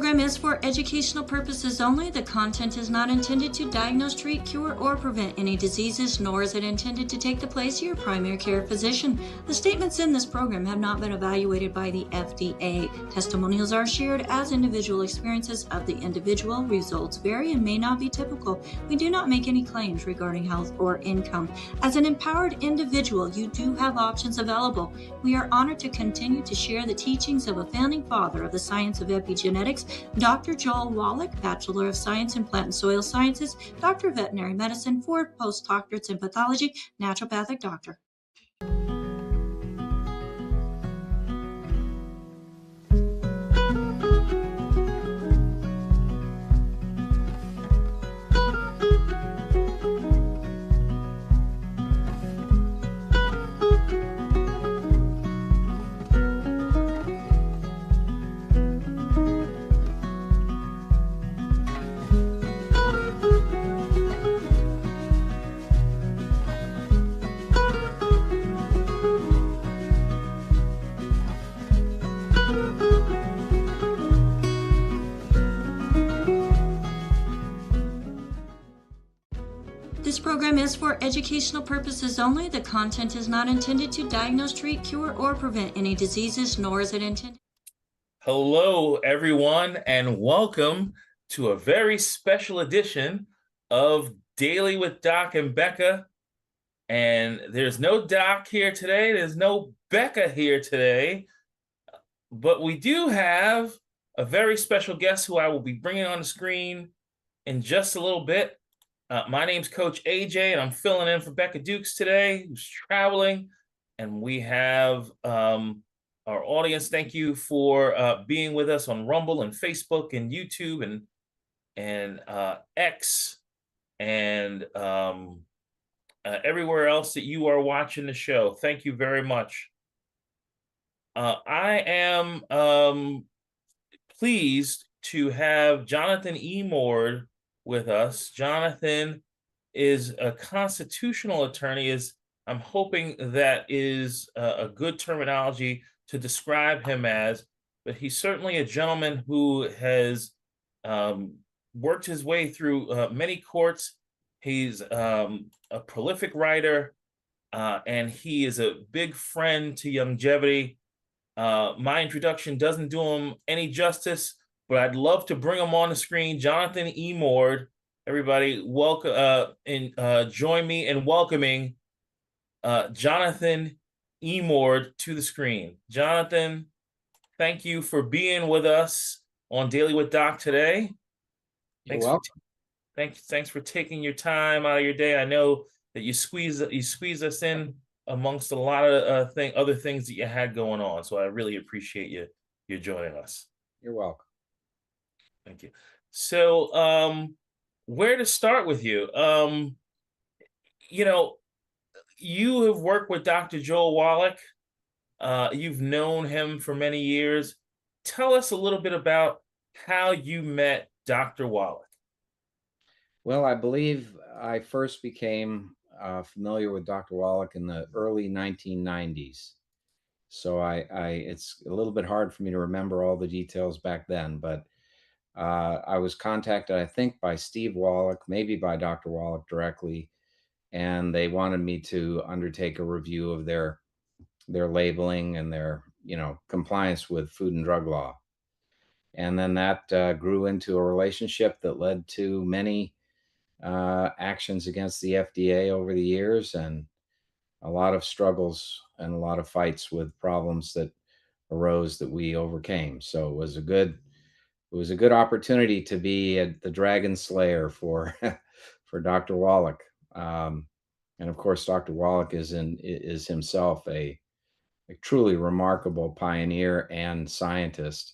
program is for educational purposes only. The content is not intended to diagnose, treat, cure, or prevent any diseases, nor is it intended to take the place of your primary care physician. The statements in this program have not been evaluated by the FDA. Testimonials are shared as individual experiences of the individual. Results vary and may not be typical. We do not make any claims regarding health or income. As an empowered individual, you do have options available. We are honored to continue to share the teachings of a founding father of the science of epigenetics, Dr. Joel Wallach, Bachelor of Science in Plant and Soil Sciences, Doctor of Veterinary Medicine, 4 postdoctorates in pathology, naturopathic doctor. This program is for educational purposes only. The content is not intended to diagnose, treat, cure, or prevent any diseases, nor is it intended. Hello, everyone, and welcome to a very special edition of Daily with Doc and Becca. And there's no Doc here today. There's no Becca here today. But we do have a very special guest who I will be bringing on the screen in just a little bit. My name's Coach AJ, and I'm filling in for Becca Dukes today, who's traveling. And we have our audience. Thank you for being with us on Rumble and Facebook and YouTube and X and everywhere else that you are watching the show. Thank you very much. I am pleased to have Jonathan Emord with us. Jonathan is a constitutional attorney, I'm hoping that is a good terminology to describe him as, but he's certainly a gentleman who has worked his way through many courts. He's a prolific writer, and he is a big friend to longevity. My introduction doesn't do him any justice, but I'd love to bring him on the screen. Jonathan Emord, everybody, welcome and join me in welcoming Jonathan Emord to the screen. Jonathan, thank you for being with us on Daily with Doc today. You're welcome. Thanks for taking your time out of your day. I know that you squeeze us in amongst a lot of other things that you had going on. So I really appreciate you joining us. You're welcome. Thank you. So, where to start with you? You have worked with Dr. Joel Wallach. You've known him for many years. Tell us a little bit about how you met Dr. Wallach. Well, I believe I first became familiar with Dr. Wallach in the early 1990s. So it's a little bit hard for me to remember all the details back then, but I was contacted, I think, by Steve Wallach, maybe by Dr. Wallach directly, and they wanted me to undertake a review of their labeling and their, compliance with food and drug law. And then that grew into a relationship that led to many actions against the FDA over the years, and a lot of struggles and a lot of fights with problems that arose that we overcame. So it was a good opportunity to be the dragon slayer for for Dr. Wallach. And of course, Dr. Wallach is himself a truly remarkable pioneer and scientist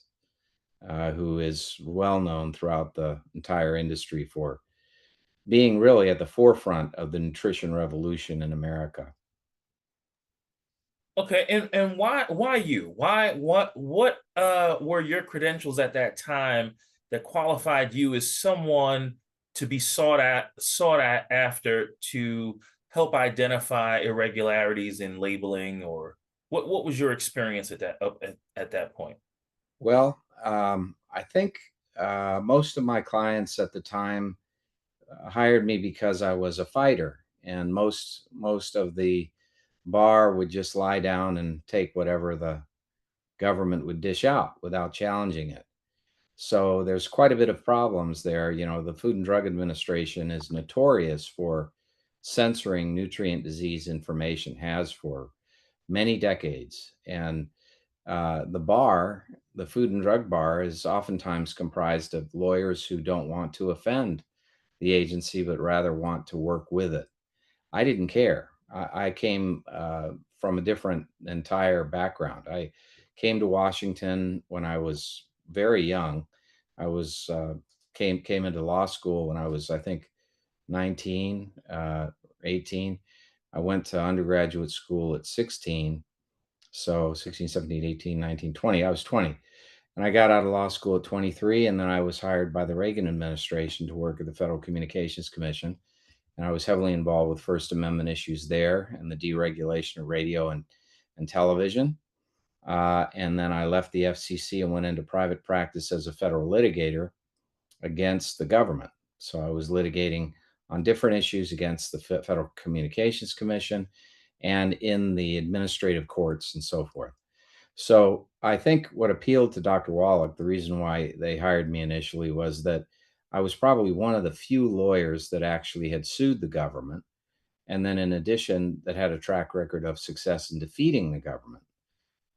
who is well known throughout the entire industry for being really at the forefront of the nutrition revolution in America. Okay, and why you? What were your credentials at that time that qualified you as someone to be sought after to help identify irregularities in labeling, or what was your experience at that point? Well, I think most of my clients at the time hired me because I was a fighter, and most of the bar would just lie down and take whatever the government would dish out without challenging it. So there's quite a bit of problems there. You know, the Food and Drug Administration is notorious for censoring nutrient disease information, has for many decades. And the Food and Drug Bar, is oftentimes comprised of lawyers who don't want to offend the agency, but rather want to work with it. I didn't care. I came from a different entire background. I came to Washington when I was very young. I was came into law school when I was, I think, 19, 18. I went to undergraduate school at 16. So 16, 17, 18, 19, 20. I was 20. And I got out of law school at 23. And then I was hired by the Reagan administration to work at the Federal Communications Commission. And I was heavily involved with First Amendment issues there and the deregulation of radio and television. And then I left the FCC and went into private practice as a federal litigator against the government. So I was litigating on different issues against the Federal Communications Commission and in the administrative courts and so forth. So I think what appealed to Dr. Wallach, the reason why they hired me initially, was that I was probably one of the few lawyers that actually had sued the government. And then in addition, that had a track record of success in defeating the government.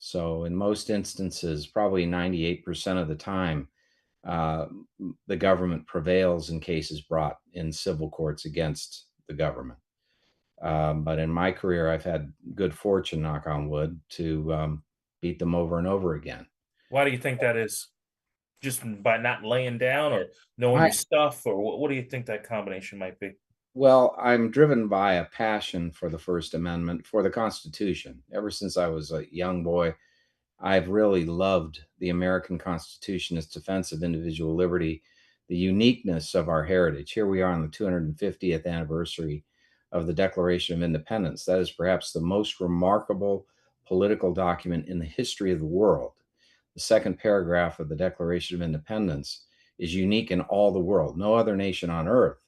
So in most instances, probably 98% of the time, the government prevails in cases brought in civil courts against the government. But in my career, I've had good fortune, knock on wood, to beat them over and over again. Why do you think that is? Just by not laying down, or knowing your stuff, or what do you think that combination might be? Well, I'm driven by a passion for the First Amendment, for the Constitution. Ever since I was a young boy, I've really loved the American Constitution, its defense of individual liberty, the uniqueness of our heritage. Here we are on the 250th anniversary of the Declaration of Independence. That is perhaps the most remarkable political document in the history of the world. The second paragraph of the Declaration of Independence is unique in all the world. No other nation on earth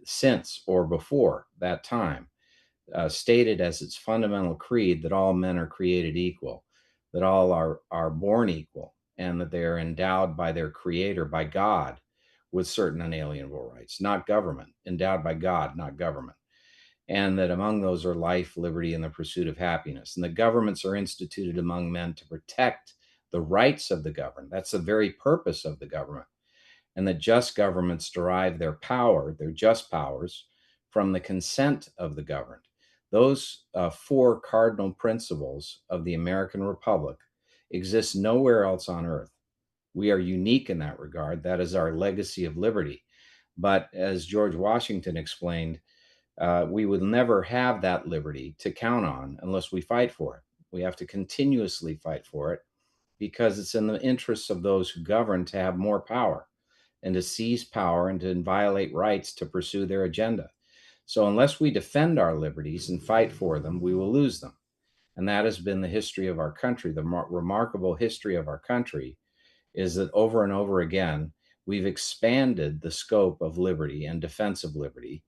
since or before that time stated as its fundamental creed that all men are created equal, that all are born equal, and that they are endowed by their creator, by God, with certain unalienable rights, not government, endowed by God, not government. And that among those are life, liberty, and the pursuit of happiness. And the governments are instituted among men to protect the rights of the governed. That's the very purpose of the government. And that just governments derive their power, their just powers, from the consent of the governed. Those four cardinal principles of the American Republic exist nowhere else on earth. We are unique in that regard. That is our legacy of liberty. But as George Washington explained, we would never have that liberty to count on unless we fight for it. We have to continuously fight for it because it's in the interests of those who govern to have more power and to seize power and to violate rights to pursue their agenda. So unless we defend our liberties and fight for them, we will lose them. And that has been the history of our country. The remarkable history of our country is that over and over again, we've expanded the scope of liberty and defense of liberty.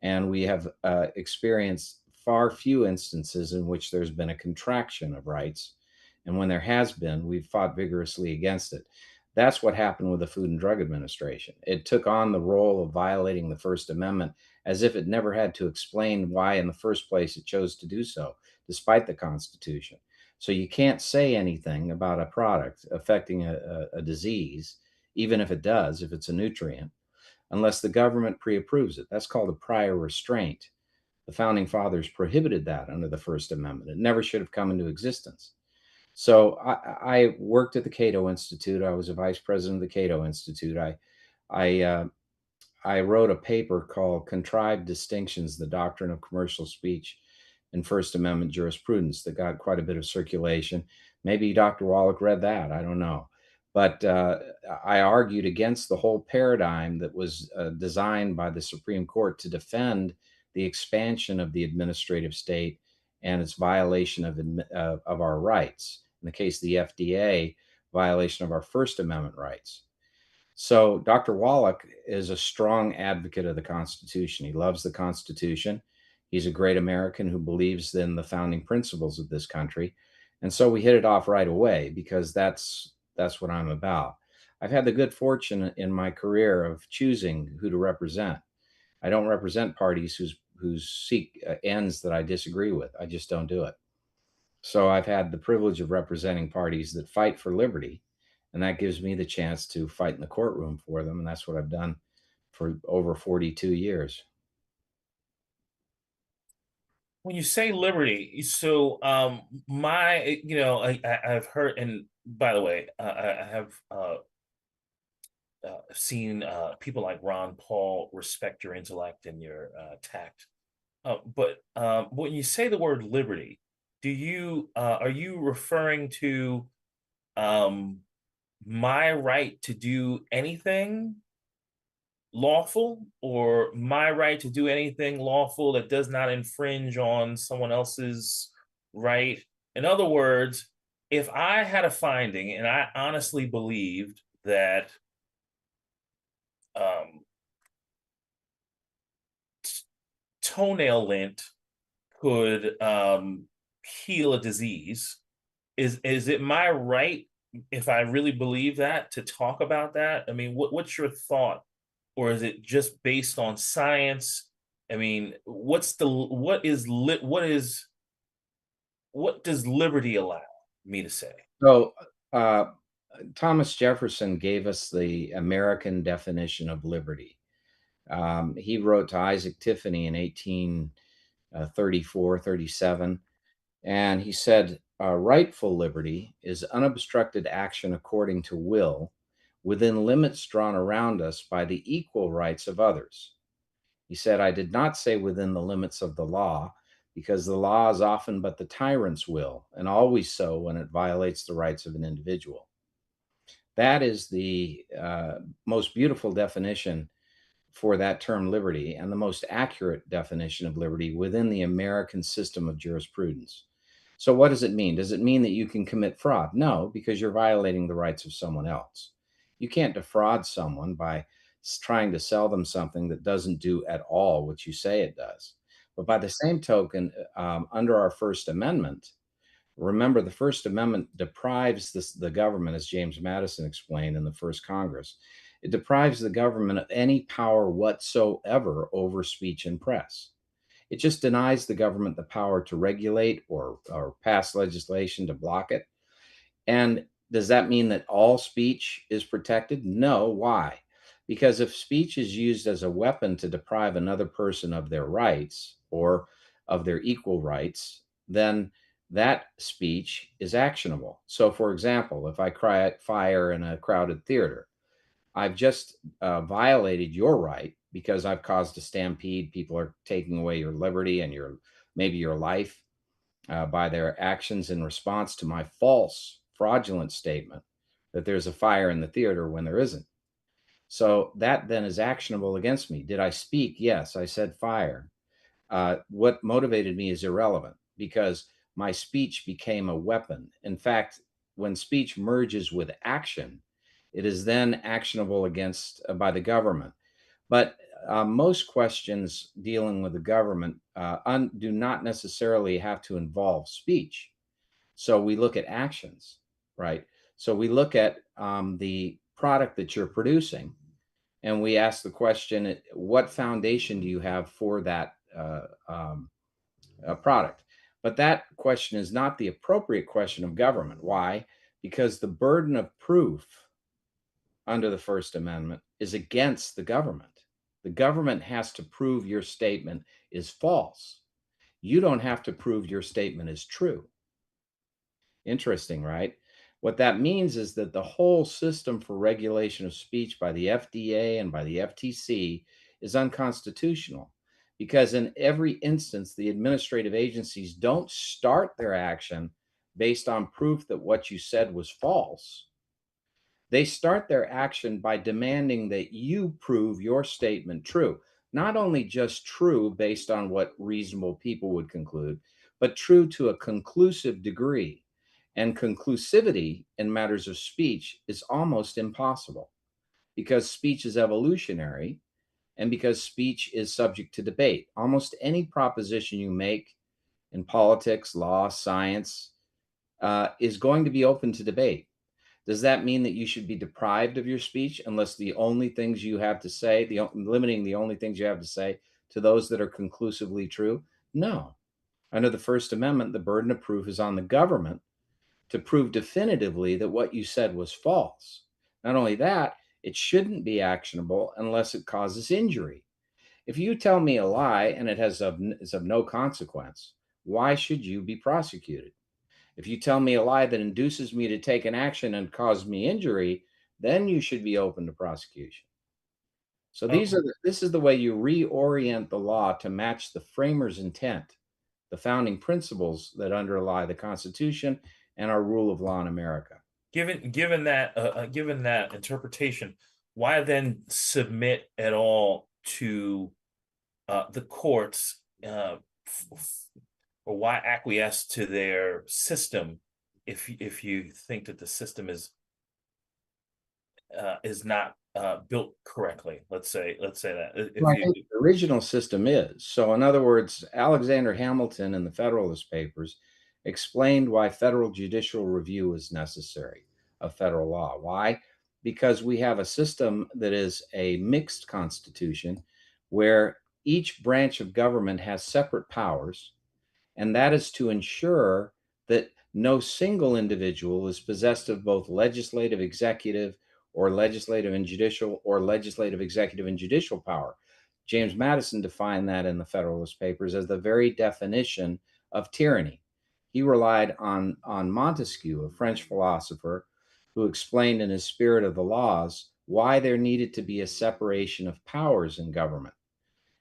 And we have experienced far few instances in which there's been a contraction of rights. And when there has been, we've fought vigorously against it. That's what happened with the Food and Drug Administration. It took on the role of violating the First Amendment as if it never had to explain why in the first place it chose to do so, despite the Constitution. So you can't say anything about a product affecting a disease, even if it does, if it's a nutrient, unless the government pre-approves it. That's called a prior restraint. The founding fathers prohibited that under the First Amendment. It never should have come into existence. So I worked at the Cato Institute. I was a vice president of the Cato Institute. I wrote a paper called Contrived Distinctions, the Doctrine of Commercial Speech in First Amendment Jurisprudence, that got quite a bit of circulation. Maybe Dr. Wallach read that. I don't know. But I argued against the whole paradigm that was designed by the Supreme Court to defend the expansion of the administrative state and its violation of our rights. In the case of the FDA, violation of our First Amendment rights. So Dr. Wallach is a strong advocate of the Constitution. He loves the Constitution. He's a great American who believes in the founding principles of this country. And so we hit it off right away because that's what I'm about. I've had the good fortune in my career of choosing who to represent. I don't represent parties who seek ends that I disagree with. I just don't do it. So I've had the privilege of representing parties that fight for liberty, and that gives me the chance to fight in the courtroom for them, and that's what I've done for over 42 years. When you say liberty, so I've heard, and by the way, I have seen people like Ron Paul respect your intellect and your tact. But when you say the word liberty, are you referring to my right to do anything lawful, or my right to do anything lawful that does not infringe on someone else's right? In other words, if I had a finding and I honestly believed that toenail lint could heal a disease, is it my right, if I really believe that, to talk about that? I mean, what's your thought? Or is it just based on science? I mean, what does liberty allow me to say? So Thomas Jefferson gave us the American definition of liberty. He wrote to Isaac Tiffany in 1834, 37, and he said, rightful liberty is unobstructed action according to will within limits drawn around us by the equal rights of others. He said, I did not say within the limits of the law, because the law is often but the tyrant's will, and always so when it violates the rights of an individual. That is the most beautiful definition for that term liberty, and the most accurate definition of liberty within the American system of jurisprudence. So what does it mean? Does it mean that you can commit fraud? No, because you're violating the rights of someone else. You can't defraud someone by trying to sell them something that doesn't do at all what you say it does. But by the same token, under our First Amendment, remember the First Amendment deprives the government, as James Madison explained in the first Congress, it deprives the government of any power whatsoever over speech and press. It just denies the government the power to regulate or pass legislation to block it. And does that mean that all speech is protected? No. Why? Because if speech is used as a weapon to deprive another person of their rights or of their equal rights, then that speech is actionable. So, for example, if I cry at fire in a crowded theater, I've just violated your right because I've caused a stampede. People are taking away your liberty and maybe your life by their actions in response to my false, fraudulent statement that there's a fire in the theater when there isn't. So that then is actionable against me. Did I speak? Yes, I said fire. What motivated me is irrelevant because my speech became a weapon. In fact, when speech merges with action, it is then actionable against by the government. But most questions dealing with the government do not necessarily have to involve speech. So we look at actions, right? So we look at the product that you're producing, and we ask the question, what foundation do you have for that product? But that question is not the appropriate question of government. Why? Because the burden of proof under the First Amendment is against the government. The government has to prove your statement is false. You don't have to prove your statement is true. Interesting, right? What that means is that the whole system for regulation of speech by the FDA and by the FTC is unconstitutional because in every instance, the administrative agencies don't start their action based on proof that what you said was false. They start their action by demanding that you prove your statement true. Not only just true based on what reasonable people would conclude, but true to a conclusive degree. And conclusivity in matters of speech is almost impossible because speech is evolutionary and because speech is subject to debate. Almost any proposition you make in politics, law, science is going to be open to debate. Does that mean that you should be deprived of your speech unless the only things you have to say, limiting the only things you have to say to those that are conclusively true? No. Under the First Amendment, the burden of proof is on the government to prove definitively that what you said was false. Not only that, it shouldn't be actionable unless it causes injury. If you tell me a lie and it is of no consequence, why should you be prosecuted? If you tell me a lie that induces me to take an action and cause me injury, then you should be open to prosecution. So this is the way you reorient the law to match the framers' intent, the founding principles that underlie the Constitution and our rule of law in America. Given that interpretation, why then submit at all to the courts, or why acquiesce to their system if you think that the system is not built correctly? Let's say that. Well, I think the original system is. So in other words, Alexander Hamilton in the Federalist Papers explained why federal judicial review is necessary of federal law. Why? Because we have a system that is a mixed constitution where each branch of government has separate powers, and that is to ensure that no single individual is possessed of both legislative, executive, or legislative and judicial, or legislative, executive, and judicial power. James Madison defined that in the Federalist Papers as the very definition of tyranny. He relied on Montesquieu, a French philosopher, who explained in his Spirit of the Laws why there needed to be a separation of powers in government.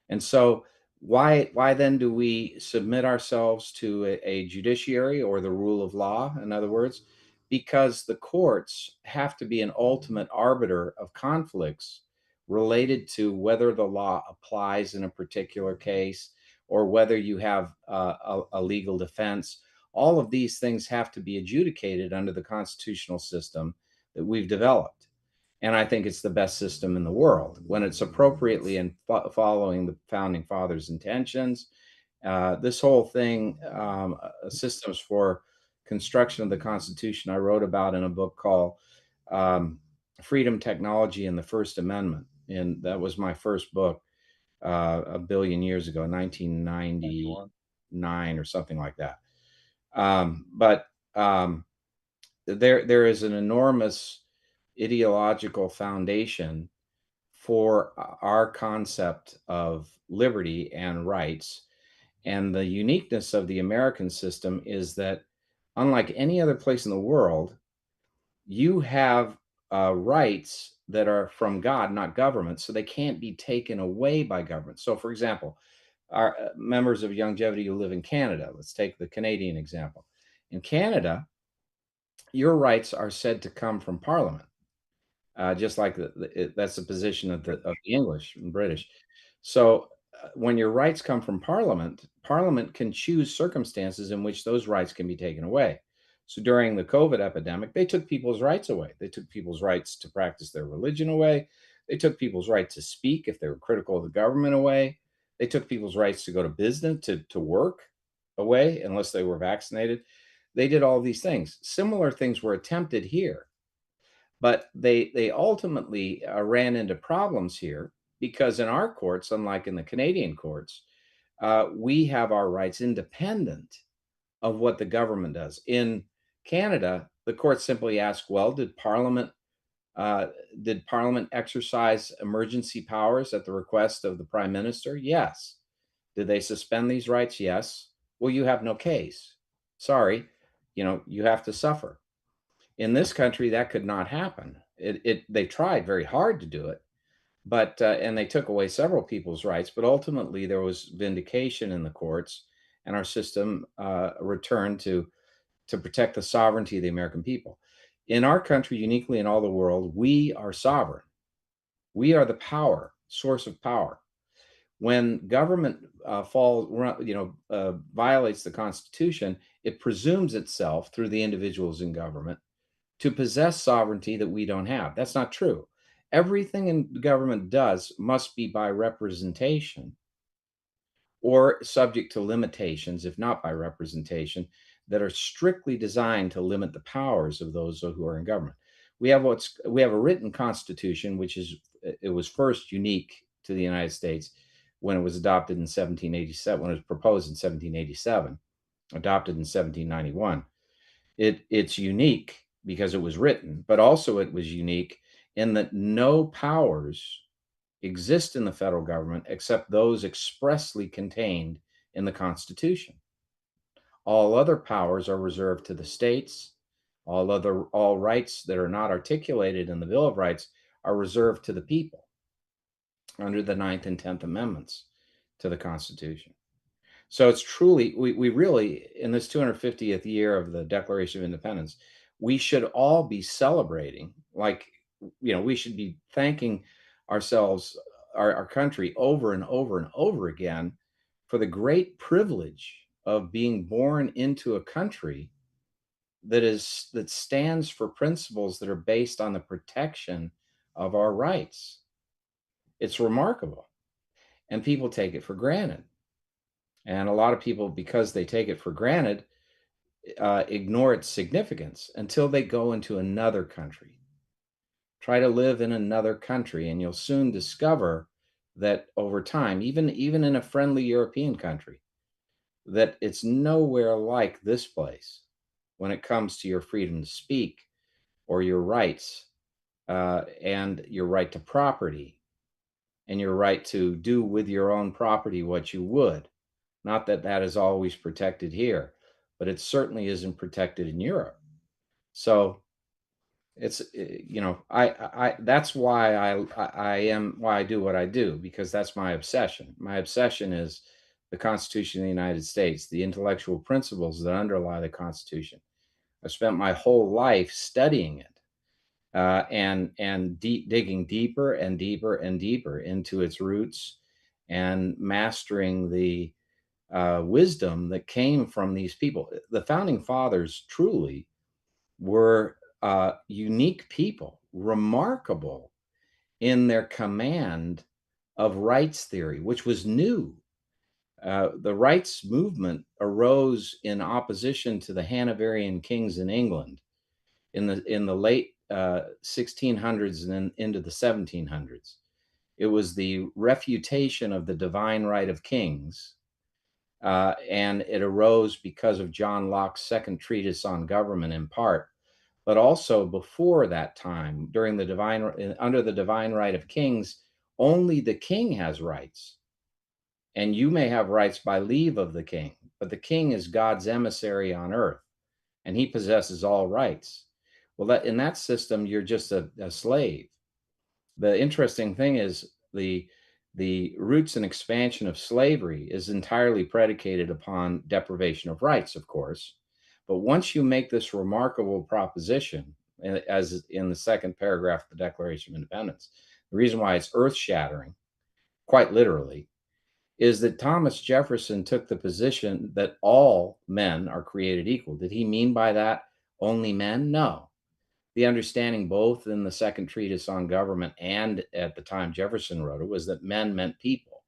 And so why then do we submit ourselves to a judiciary or the rule of law, in other words? Because the courts have to be an ultimate arbiter of conflicts related to whether the law applies in a particular case or whether you have a legal defense. All of these things have to be adjudicated under the constitutional system that we've developed. And I think it's the best system in the world when it's appropriately and following the founding fathers' intentions. This whole thing, systems for construction of the Constitution, I wrote about in a book called Freedom, Technology, and the First Amendment. And that was my first book a billion years ago, 1999 or something like that. There is an enormous ideological foundation for our concept of liberty and rights. And the uniqueness of the American system is that, unlike any other place in the world, you have rights that are from God, not government, so they can't be taken away by government. So, for example, our members of Longevity who live in Canada, let's take the Canadian example. In Canada, your rights are said to come from Parliament. Just like that's the position of the English and British. So when your rights come from Parliament, Parliament can choose circumstances in which those rights can be taken away. So during the COVID epidemic, they took people's rights away. They took people's rights to practice their religion away. They took people's right to speak if they were critical of the government away. They took people's rights to go to business, to work away, unless they were vaccinated. They did all these things. Similar things were attempted here. But they ultimately ran into problems here because in our courts, unlike in the Canadian courts, we have our rights independent of what the government does. In Canada, the court simply ask, well, did Parliament exercise emergency powers at the request of the Prime Minister? Yes. Did they suspend these rights? Yes. Well, you have no case. Sorry, you have to suffer. In this country, that could not happen. They tried very hard to do it, but and they took away several people's rights. But ultimately, there was vindication in the courts, and our system returned to protect the sovereignty of the American people. In our country, uniquely in all the world, we are sovereign. We are the power, source of power. When government violates the Constitution, it presumes itself through the individuals in government to possess sovereignty that we don't have. That's not true. Everything in government does must be by representation or subject to limitations, if not by representation, that are strictly designed to limit the powers of those who are in government. We have a written constitution, it was first unique to the United States when it was adopted in 1787, when it was proposed in 1787, adopted in 1791. It's unique because it was written, but also it was unique in that no powers exist in the federal government except those expressly contained in the Constitution. All other powers are reserved to the states. All rights that are not articulated in the Bill of Rights are reserved to the people under the 9th and 10th Amendments to the Constitution. So it's truly, we really, in this 250th year of the Declaration of Independence, we should all be celebrating, we should be thanking ourselves, our country over and over and over again for the great privilege of being born into a country that stands for principles that are based on the protection of our rights. It's remarkable. And people take it for granted. And a lot of people, because they take it for granted, ignore its significance until they go into another country. Try to live in another country, and you'll soon discover that over time, even in a friendly European country, that it's nowhere like this place when it comes to your freedom to speak or your rights, and your right to property and your right to do with your own property what you would. Not that that is always protected here, but it certainly isn't protected in Europe. So it's, that's why I do what I do, because that's my obsession. My obsession is the Constitution of the United States, the intellectual principles that underlie the Constitution. I spent my whole life studying it, and digging deeper and deeper and deeper into its roots and mastering the wisdom that came from these people. The founding fathers truly were unique people, remarkable in their command of rights theory, which was new. The rights movement arose in opposition to the Hanoverian kings in England in the late 1600s and then into the 1700s. It was the refutation of the divine right of kings, and it arose because of John Locke's second treatise on government in part, but also before that time, under the divine right of kings, only the king has rights. And you may have rights by leave of the king, but the king is God's emissary on earth, and he possesses all rights. Well, in that system, you're just a slave. The interesting thing is the roots and expansion of slavery is entirely predicated upon deprivation of rights, of course. But once you make this remarkable proposition, as in the second paragraph of the Declaration of Independence, the reason why it's earth-shattering, quite literally, is that Thomas Jefferson took the position that all men are created equal. Did he mean by that only men? No. The understanding both in the second treatise on government and at the time Jefferson wrote it was that men meant people.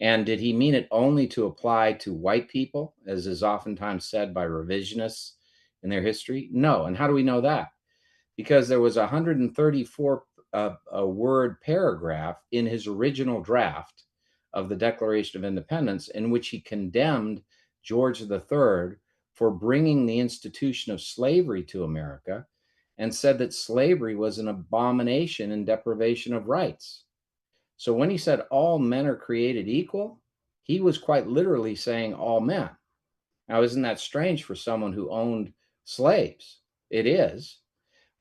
And did he mean it only to apply to white people, as is oftentimes said by revisionists in their history? No. And how do we know that? Because there was a 134 word paragraph in his original draft of the Declaration of Independence in which he condemned George III for bringing the institution of slavery to America, and said that slavery was an abomination and deprivation of rights. So when he said all men are created equal, he was quite literally saying all men. Now, isn't that strange for someone who owned slaves? It is.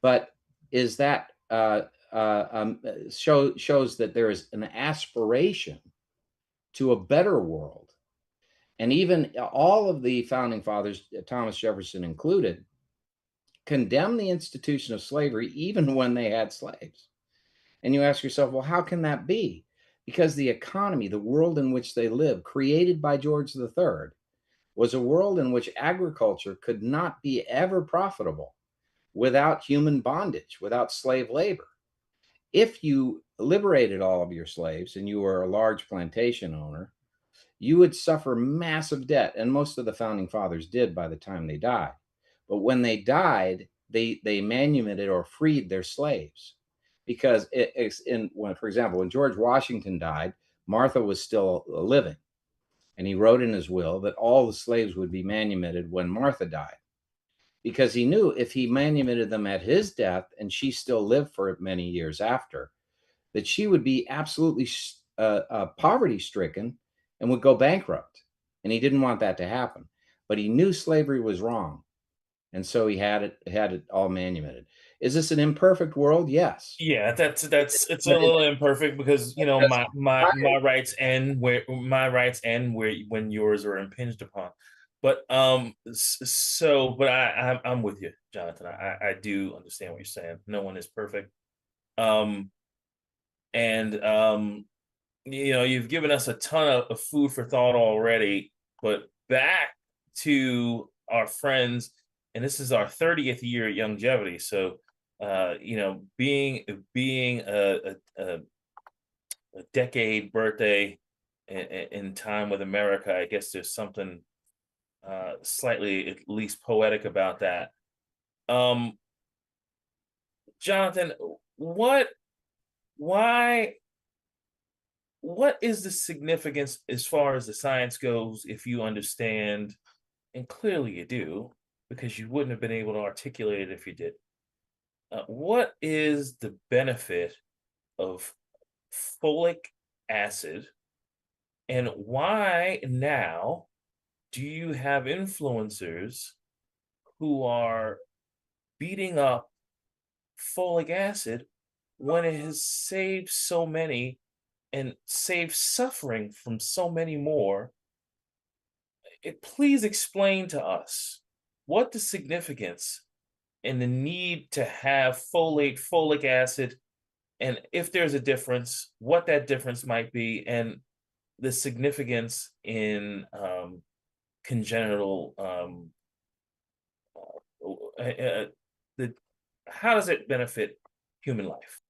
But is that shows that there is an aspiration to a better world. And even all of the founding fathers, Thomas Jefferson included, condemned the institution of slavery even when they had slaves. And you ask yourself, well, how can that be? because the economy, the world in which they live, created by George III, was a world in which agriculture could not be ever profitable without human bondage, without slave labor. If you liberated all of your slaves and you were a large plantation owner, you would suffer massive debt. And most of the founding fathers did by the time they died. But when they died, they manumitted or freed their slaves. Because for example, when George Washington died, Martha was still living. And he wrote in his will that all the slaves would be manumitted when Martha died, because he knew if he manumitted them at his death and she still lived for many years after, that she would be absolutely poverty stricken and would go bankrupt. And he didn't want that to happen. But he knew slavery was wrong. And so he had it all manumitted. Is this an imperfect world? Yes. Yeah, it's a little imperfect because, you know, my rights end where when yours are impinged upon. But I'm with you, Jonathan. I do understand what you're saying. No one is perfect. You know, you've given us a ton of food for thought already, but back to our friends, and this is our 30th year at Longevity. So, you know, being a decade birthday in time with America, I guess there's something slightly at least poetic about that. Jonathan, what is the significance as far as the science goes, if you understand, and clearly you do, because you wouldn't have been able to articulate it if you did. What is the benefit of folic acid, and why now do you have influencers who are beating up folic acid when it has saved so many and saved suffering from so many more? Please explain to us what the significance and the need to have folic acid, and if there's a difference, what that difference might be, and the significance in congenital how does it benefit human life?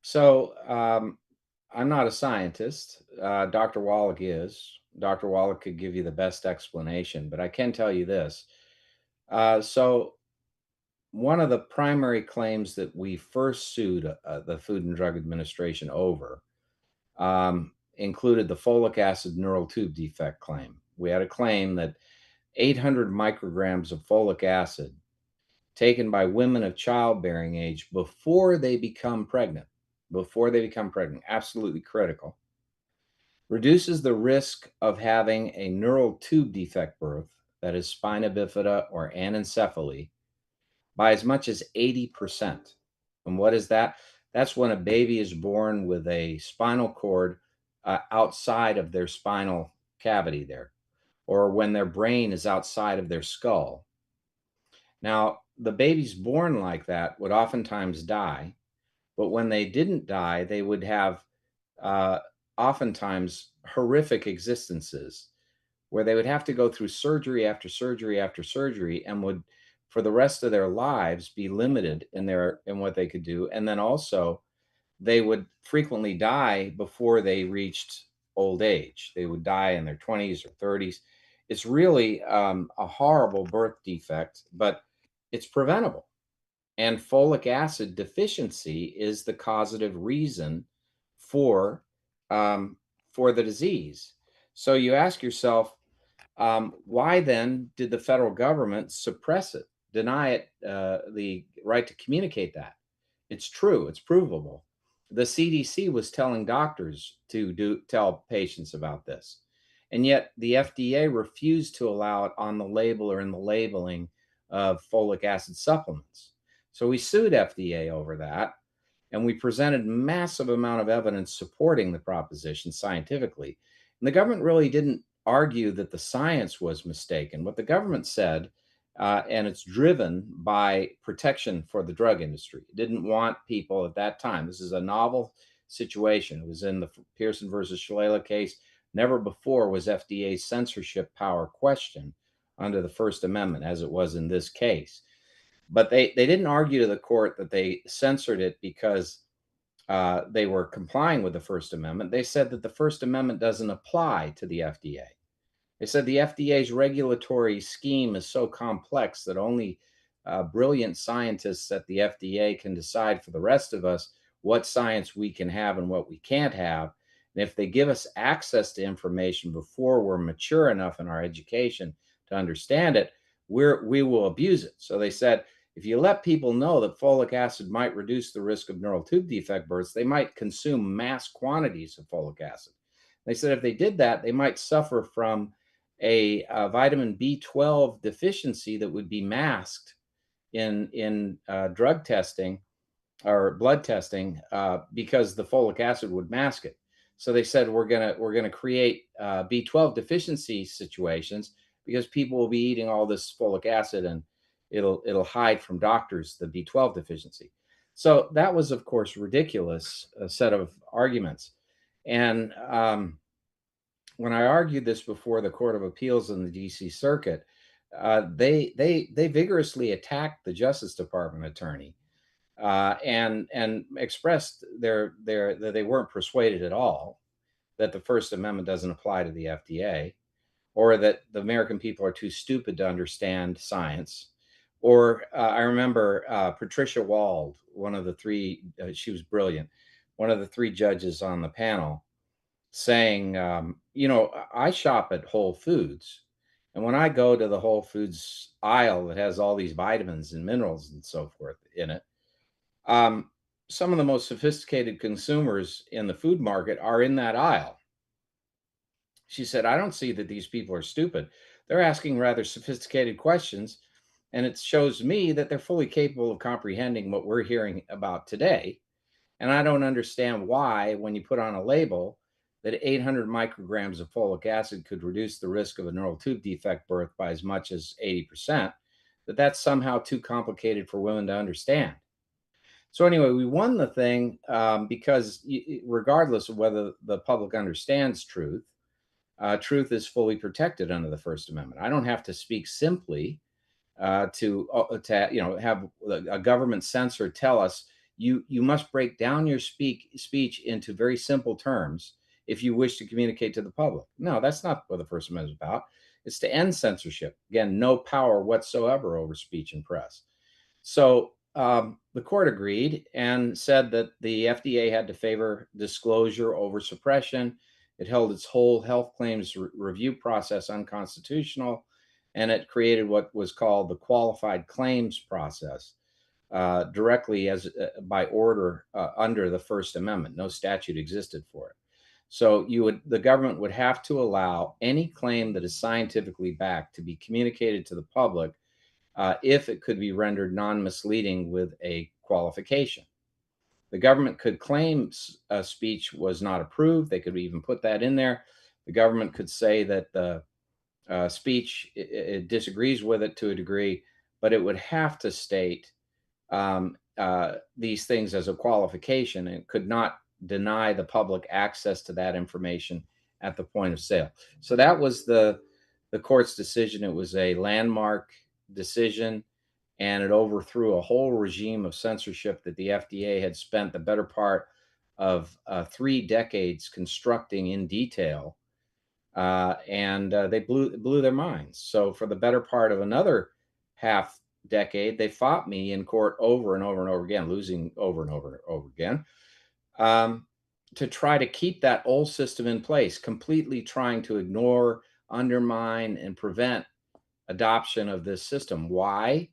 So I'm not a scientist. Dr. Wallach is. Dr. Wallach could give you the best explanation, but I can tell you this. So one of the primary claims that we first sued the Food and Drug Administration over included the folic acid neural tube defect claim. We had a claim that 800 micrograms of folic acid taken by women of childbearing age before they become pregnant, absolutely critical, reduces the risk of having a neural tube defect birth, that is spina bifida or anencephaly, by as much as 80%. And what is that? That's when a baby is born with a spinal cord outside of their spinal cavity there, or when their brain is outside of their skull. Now, the babies born like that would oftentimes die, but when they didn't die, they would have oftentimes horrific existences where they would have to go through surgery after surgery after surgery, and would, for the rest of their lives, be limited in what they could do. And then also, they would frequently die before they reached old age. They would die in their 20s or 30s. It's really a horrible birth defect, but it's preventable. And folic acid deficiency is the causative reason for the disease. So you ask yourself, why then did the federal government suppress it, deny it the right to communicate that? It's true, it's provable. The CDC was telling doctors to tell patients about this. And yet the FDA refused to allow it on the label or in the labeling of folic acid supplements. So we sued FDA over that, and we presented massive amount of evidence supporting the proposition scientifically. And the government really didn't argue that the science was mistaken. What the government said, and it's driven by protection for the drug industry. It didn't want people at that time, this is a novel situation. It was in the Pearson versus Shalala case. Never before was FDA's censorship power questioned under the First Amendment, as it was in this case. But they didn't argue to the court that they censored it because they were complying with the First Amendment. They said that the First Amendment doesn't apply to the FDA. They said the FDA's regulatory scheme is so complex that only brilliant scientists at the FDA can decide for the rest of us what science we can have and what we can't have. And if they give us access to information before we're mature enough in our education to understand it, we will abuse it. So they said, if you let people know that folic acid might reduce the risk of neural tube defect births, they might consume mass quantities of folic acid. They said if they did that, they might suffer from a vitamin B12 deficiency that would be masked in drug testing or blood testing because the folic acid would mask it. So they said we're gonna create B12 deficiency situations because people will be eating all this folic acid and it'll hide from doctors the B12 deficiency. So that was, of course, ridiculous set of arguments. And when I argued this before the Court of Appeals in the D.C. Circuit, they vigorously attacked the Justice Department attorney and expressed that they weren't persuaded at all that the First Amendment doesn't apply to the FDA, or that the American people are too stupid to understand science. Or I remember Patricia Wald, one of the three, she was brilliant, one of the three judges on the panel, saying, I shop at Whole Foods. And when I go to the Whole Foods aisle that has all these vitamins and minerals and so forth in it, some of the most sophisticated consumers in the food market are in that aisle. She said, I don't see that these people are stupid. They're asking rather sophisticated questions. And it shows me that they're fully capable of comprehending what we're hearing about today. And I don't understand why, when you put on a label that 800 micrograms of folic acid could reduce the risk of a neural tube defect birth by as much as 80%, that's somehow too complicated for women to understand. So anyway, we won the thing because regardless of whether the public understands truth, truth is fully protected under the First Amendment. I don't have to speak simply to have a government censor tell us you must break down your speech into very simple terms if you wish to communicate to the public. No, that's not what the First Amendment is about. It's to end censorship. Again, no power whatsoever over speech and press. So the court agreed and said that the FDA had to favor disclosure over suppression. It held its whole health claims review process unconstitutional, and it created what was called the qualified claims process directly by order under the First Amendment. No statute existed for it. So the government would have to allow any claim that is scientifically backed to be communicated to the public if it could be rendered non-misleading with a qualification. The government could claim a speech was not approved. They could even put that in there. The government could say that the speech it disagrees with it to a degree, but it would have to state these things as a qualification, and could not deny the public access to that information at the point of sale. So that was the court's decision. It was a landmark decision, and it overthrew a whole regime of censorship that the FDA had spent the better part of 3 decades constructing in detail, and they blew their minds. So for the better part of another half decade, they fought me in court over and over and over again, losing over and over and over again, to try to keep that old system in place, completely trying to ignore, undermine, and prevent adoption of this system. Why?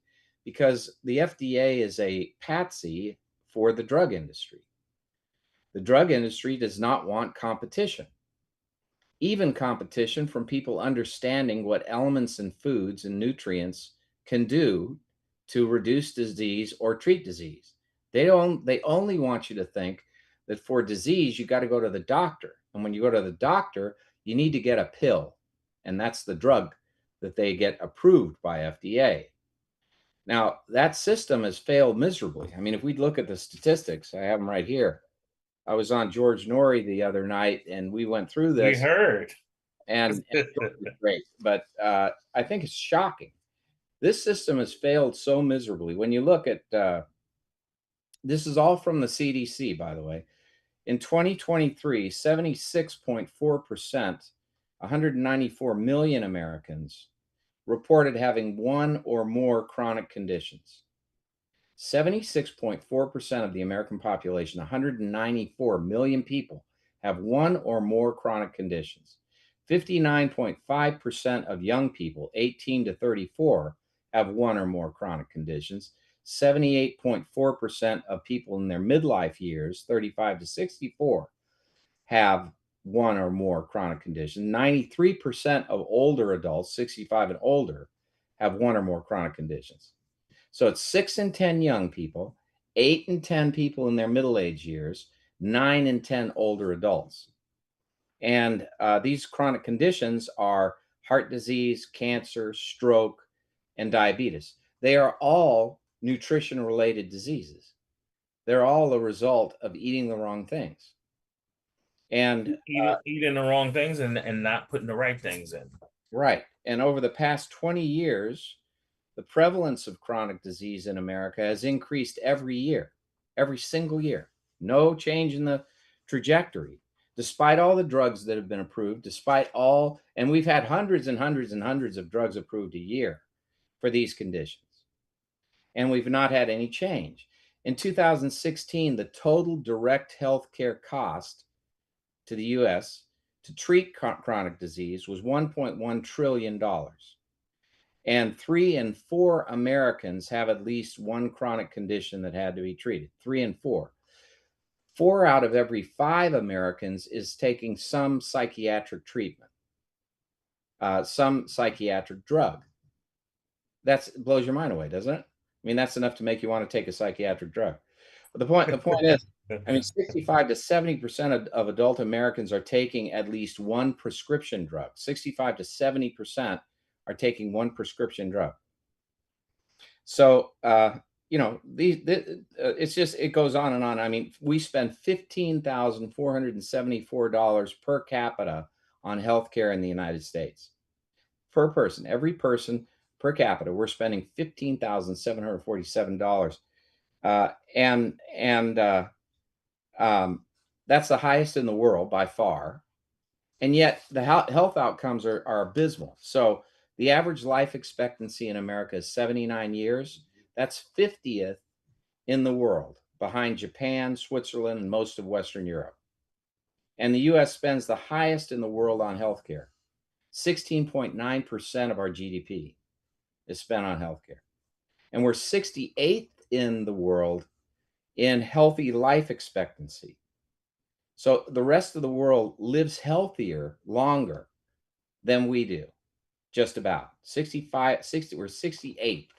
Because the FDA is a patsy for the drug industry. The drug industry does not want competition, even competition from people understanding what elements in foods and nutrients can do to reduce disease or treat disease. They only want you to think that for disease, you got to go to the doctor. And when you go to the doctor, you need to get a pill. And that's the drug that they get approved by FDA. Now, that system has failed miserably. I mean, if we look at the statistics, I have them right here. I was on George Norrie the other night, and we went through We this, heard. and George is great. But I think it's shocking. This system has failed so miserably. When you look at this is all from the CDC, by the way. In 2023, 76.4%, 194 million Americans reported having one or more chronic conditions. 76.4% of the American population, 194 million people, have one or more chronic conditions. 59.5% of young people, 18 to 34, have one or more chronic conditions. 78.4% of people in their midlife years, 35 to 64, have one or more chronic conditions. 93% of older adults, 65 and older, have one or more chronic conditions. So it's 6 in 10 young people, 8 in 10 people in their middle age years, 9 in 10 older adults. And these chronic conditions are heart disease, cancer, stroke, and diabetes. They are all nutrition-related diseases. They're all a result of eating the wrong things. And eating the wrong things and not putting the right things in. Right. And over the past 20 years, the prevalence of chronic disease in America has increased every year, every single year. No change in the trajectory, despite all the drugs that have been approved, despite all, and we've had hundreds and hundreds and hundreds of drugs approved a year for these conditions. And we've not had any change. In 2016, the total direct health care cost to the US to treat chronic disease was $1.1 trillion. And 3 in 4 Americans have at least one chronic condition that had to be treated. 3 in 4. 4 out of every 5 Americans is taking some psychiatric treatment, some psychiatric drug. That blows your mind away, doesn't it? I mean, that's enough to make you want to take a psychiatric drug. But the point is, I mean, 65 to 70% of adult Americans are taking at least one prescription drug. 65 to 70% are taking one prescription drug. So, it's just, it goes on and on. I mean, we spend $15,474 per capita on healthcare in the United States. Per person, every person per capita, we're spending $15,747. That's the highest in the world by far. And yet the health outcomes are abysmal. So the average life expectancy in America is 79 years. That's 50th in the world, behind Japan, Switzerland, and most of Western Europe. And the US spends the highest in the world on healthcare. 16.9% of our GDP is spent on healthcare. And we're 68th in the world in healthy life expectancy. So the rest of the world lives healthier longer than we do, just about. 60, we're 68th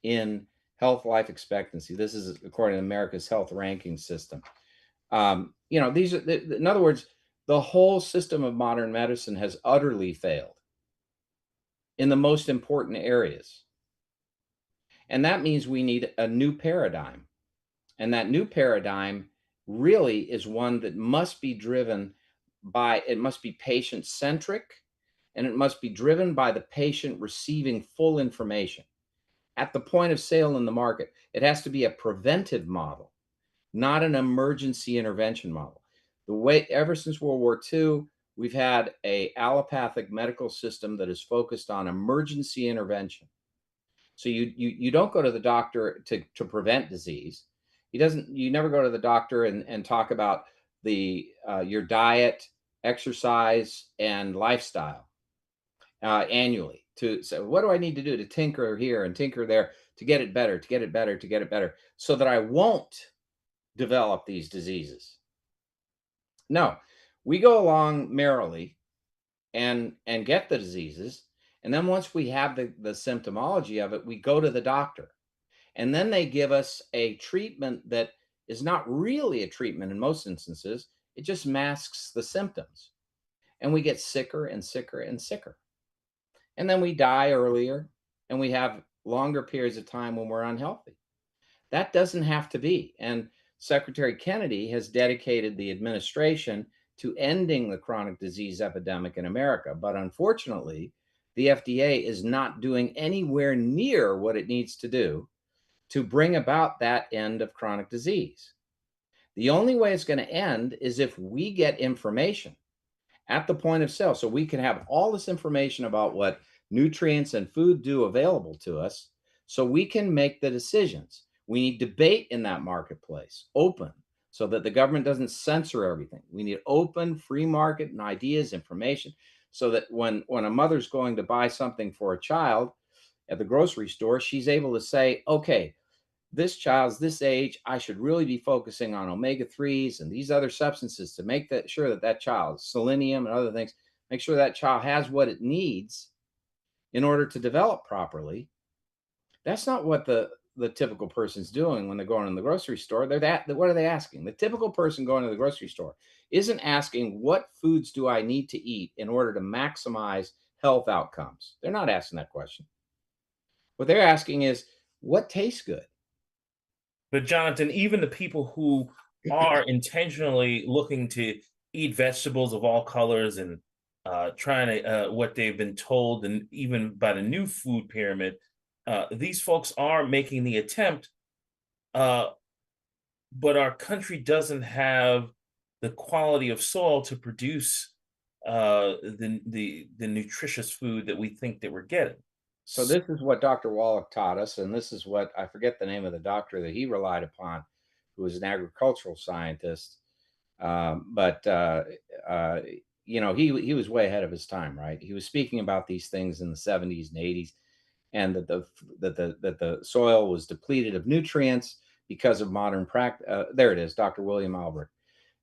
in health life expectancy. This is according to America's health ranking system. These are, in other words, the whole system of modern medicine has utterly failed in the most important areas. And that means we need a new paradigm. And that new paradigm really is one that must be driven by, it must be patient-centric, and it must be driven by the patient receiving full information at the point of sale in the market. It has to be a preventive model, not an emergency intervention model. The way, ever since World War II, we've had an allopathic medical system that is focused on emergency intervention. So you don't go to the doctor to prevent disease. You never go to the doctor and talk about your diet, exercise, and lifestyle annually to say, what do I need to do to tinker here and tinker there to get it better, to get it better, to get it better, so that I won't develop these diseases. No, we go along merrily and get the diseases. And then once we have the symptomology of it, we go to the doctor. And then they give us a treatment that is not really a treatment in most instances. It just masks the symptoms. And we get sicker and sicker and sicker. And then we die earlier, and we have longer periods of time when we're unhealthy. That doesn't have to be. And Secretary Kennedy has dedicated the administration to ending the chronic disease epidemic in America. But unfortunately, the FDA is not doing anywhere near what it needs to do to bring about that end of chronic disease. The only way it's going to end is if we get information at the point of sale. So we can have all this information about what nutrients and food do available to us so we can make the decisions. We need debate in that marketplace, open, so that the government doesn't censor everything. We need open, free market and ideas, information, so that when a mother's going to buy something for a child at the grocery store, she's able to say, okay, this child's this age, I should really be focusing on omega-3s and these other substances to make sure that that child, selenium and other things, make sure that child has what it needs in order to develop properly. That's not what the typical person's doing when they're going in the grocery store. What are they asking? The typical person going to the grocery store isn't asking, what foods do I need to eat in order to maximize health outcomes? They're not asking that question. What they're asking is, what tastes good? But Jonathan, even the people who are intentionally looking to eat vegetables of all colors and trying to what they've been told, and even by the new food pyramid, these folks are making the attempt, but our country doesn't have the quality of soil to produce the nutritious food that we think that we're getting. So this is what Dr. Wallach taught us, and this is what, I forget the name of the doctor that he relied upon, who was an agricultural scientist. You know, he was way ahead of his time, right? He was speaking about these things in the 70s and 80s, and that the soil was depleted of nutrients because of modern practice. There it is, Dr. William Albert.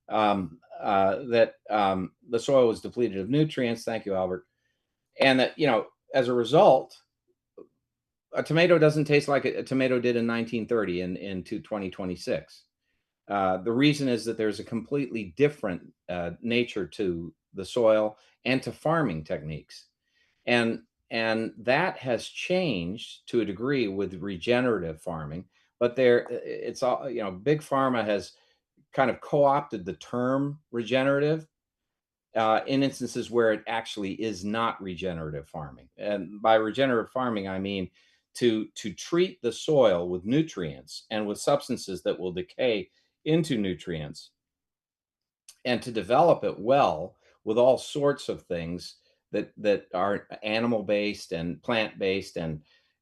The soil was depleted of nutrients. Thank you, Albert. And that, you know, as a result, a tomato doesn't taste like a tomato did in 1930 into 2026. The reason is that there's a completely different nature to the soil and to farming techniques. And that has changed to a degree with regenerative farming, but it's all, you know, big pharma has kind of co-opted the term regenerative in instances where it actually is not regenerative farming. And by regenerative farming, I mean to treat the soil with nutrients and with substances that will decay into nutrients, and to develop it well with all sorts of things that are animal based and plant based and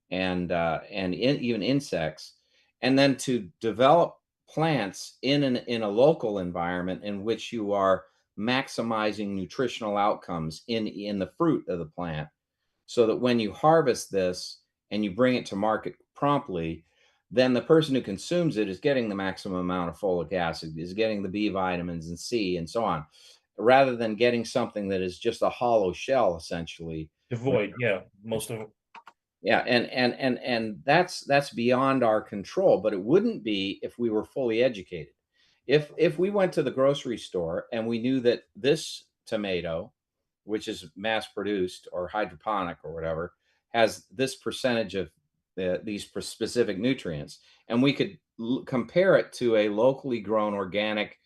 even insects, and then to develop plants in a local environment in which you are maximizing nutritional outcomes in the fruit of the plant, so that when you harvest this and you bring it to market promptly, then the person who consumes it is getting the maximum amount of folic acid, is getting the B vitamins and C and so on, rather than getting something that is just a hollow shell, essentially. Devoid, yeah, most of it. Yeah, and that's beyond our control, but it wouldn't be if we were fully educated. If we went to the grocery store and we knew that this tomato, which is mass produced or hydroponic or whatever, has this percentage of these specific nutrients, and we could compare it to a locally grown organic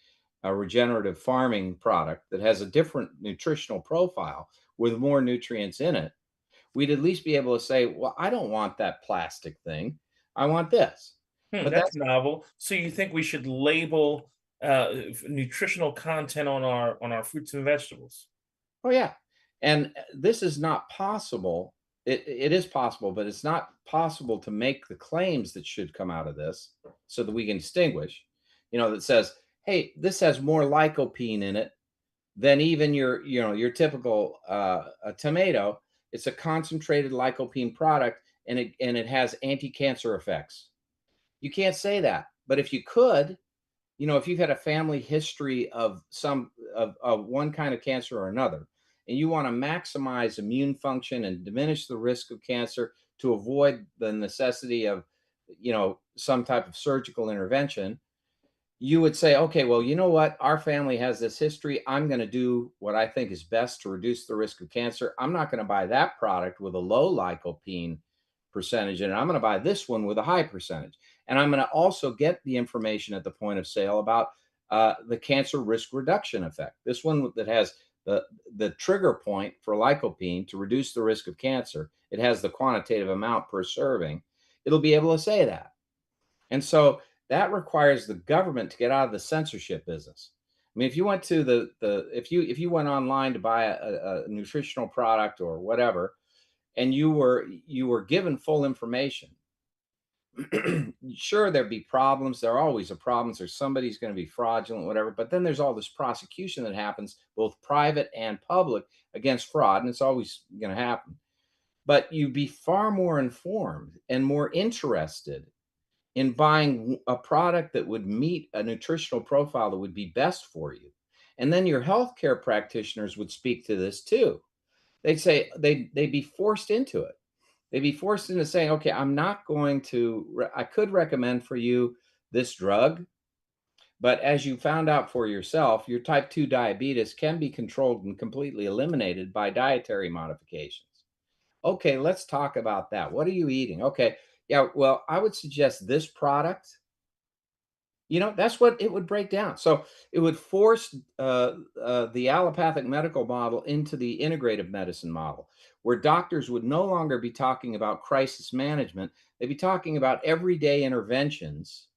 regenerative farming product that has a different nutritional profile with more nutrients in it, we'd at least be able to say, well, I don't want that plastic thing, I want this. But That's novel. So you think we should label nutritional content on our fruits and vegetables? Oh yeah, and this is not possible. It is possible, but it's not possible to make the claims that should come out of this so that we can distinguish, you know, that says, hey, this has more lycopene in it than even your typical tomato. It's a concentrated lycopene product, and it has anti-cancer effects. You can't say that, but if you could, you know, if you've had a family history of one kind of cancer or another, and you want to maximize immune function and diminish the risk of cancer to avoid the necessity of, you know, some type of surgical intervention, you would say, okay, well, you know what? Our family has this history. I'm going to do what I think is best to reduce the risk of cancer. I'm not going to buy that product with a low lycopene percentage in it. I'm going to buy this one with a high percentage. And I'm going to also get the information at the point of sale about the cancer risk reduction effect. This one that has the trigger point for lycopene to reduce the risk of cancer. It has the quantitative amount per serving. It'll be able to say that. And so that requires the government to get out of the censorship business. I mean, if you went to if you went online to buy a nutritional product or whatever, and you were given full information, sure, there'd be problems. There are always a problems. There's somebody's going to be fraudulent, whatever. But then there's all this prosecution that happens, both private and public, against fraud, and it's always going to happen. But you'd be far more informed and more interested in buying a product that would meet a nutritional profile that would be best for you. And then your healthcare practitioners would speak to this too. They'd say they'd be forced into it. They'd be forced into saying, okay, I'm not going to, I could recommend for you this drug, but as you found out for yourself, your type 2 diabetes can be controlled and completely eliminated by dietary modifications. Okay, let's talk about that. What are you eating? Okay, yeah, well, I would suggest this product. You know, that's what it would break down. So it would force the allopathic medical model into the integrative medicine model, where doctors would no longer be talking about crisis management. They'd be talking about everyday interventions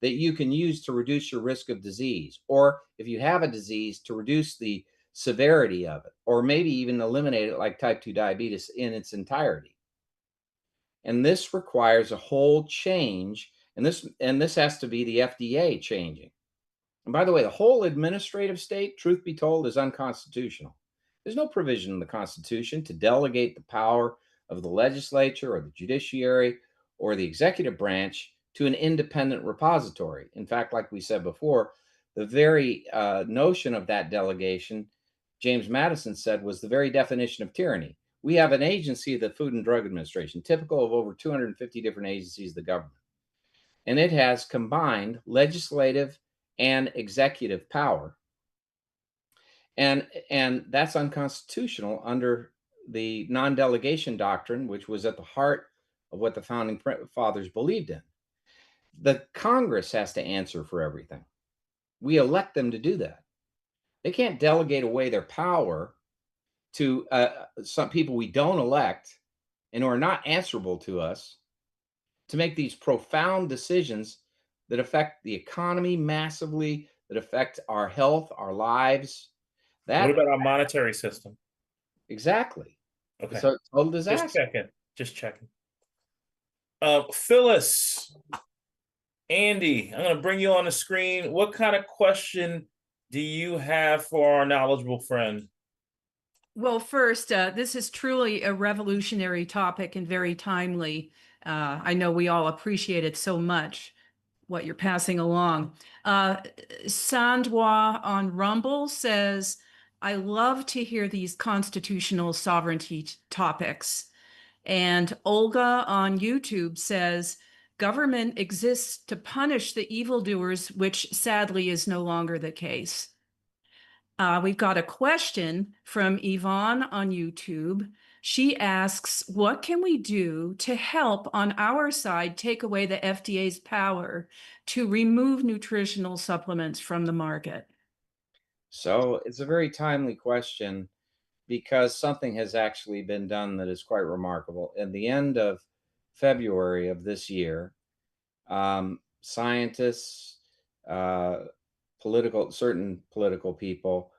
that you can use to reduce your risk of disease, or if you have a disease, to reduce the severity of it, or maybe even eliminate it like type 2 diabetes in its entirety. And this requires a whole change, and this has to be the FDA changing. And by the way, the whole administrative state, truth be told, is unconstitutional. There's no provision in the Constitution to delegate the power of the legislature or the judiciary or the executive branch to an independent repository. In fact, like we said before, the very notion of that delegation, James Madison said, was the very definition of tyranny. We have an agency, the Food and Drug Administration, typical of over 250 different agencies of the government. And it has combined legislative and executive power. And that's unconstitutional under the non-delegation doctrine, which was at the heart of what the founding fathers believed in. The Congress has to answer for everything. We elect them to do that. They can't delegate away their power to some people we don't elect and who are not answerable to us to make these profound decisions that affect the economy massively, that affect our health, our lives. What about our monetary system? Exactly. Okay. So total disaster. Just checking. Phyllis, Andy, I'm going to bring you on the screen. What kind of question do you have for our knowledgeable friend? Well, first, this is truly a revolutionary topic and very timely. I know we all appreciate it so much, what you're passing along. Sandwa on Rumble says, I love to hear these constitutional sovereignty topics. And Olga on YouTube says, government exists to punish the evildoers, which sadly is no longer the case. We've got a question from Yvonne on YouTube. She asks, what can we do to help on our side take away the FDA's power to remove nutritional supplements from the market? So it's a very timely question because something has actually been done that is quite remarkable. At the end of February of this year, scientists, certain political people,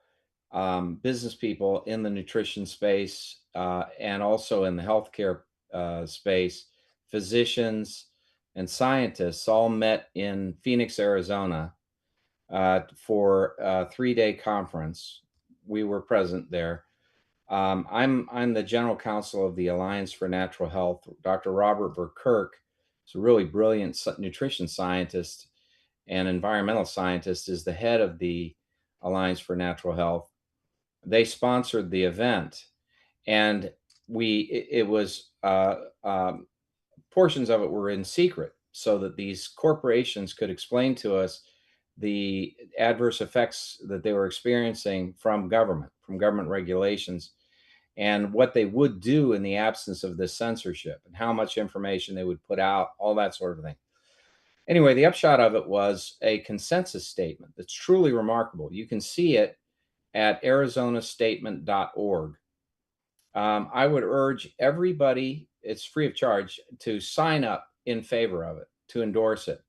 business people in the nutrition space, and also in the healthcare space, physicians and scientists all met in Phoenix, Arizona for a 3-day conference. We were present there. I'm the general counsel of the Alliance for Natural Health. Dr. Robert Burkirk is a really brilliant nutrition scientist and environmental scientist, is the head of the Alliance for Natural Health. They sponsored the event, and portions of it were in secret so that these corporations could explain to us the adverse effects that they were experiencing from government regulations. and what they would do in the absence of this censorship and how much information they would put out, all that sort of thing. Anyway, the upshot of it was a consensus statement that's truly remarkable. You can see it at arizonastatement.org. I would urge everybody, it's free of charge, to sign up in favor of it, to endorse it.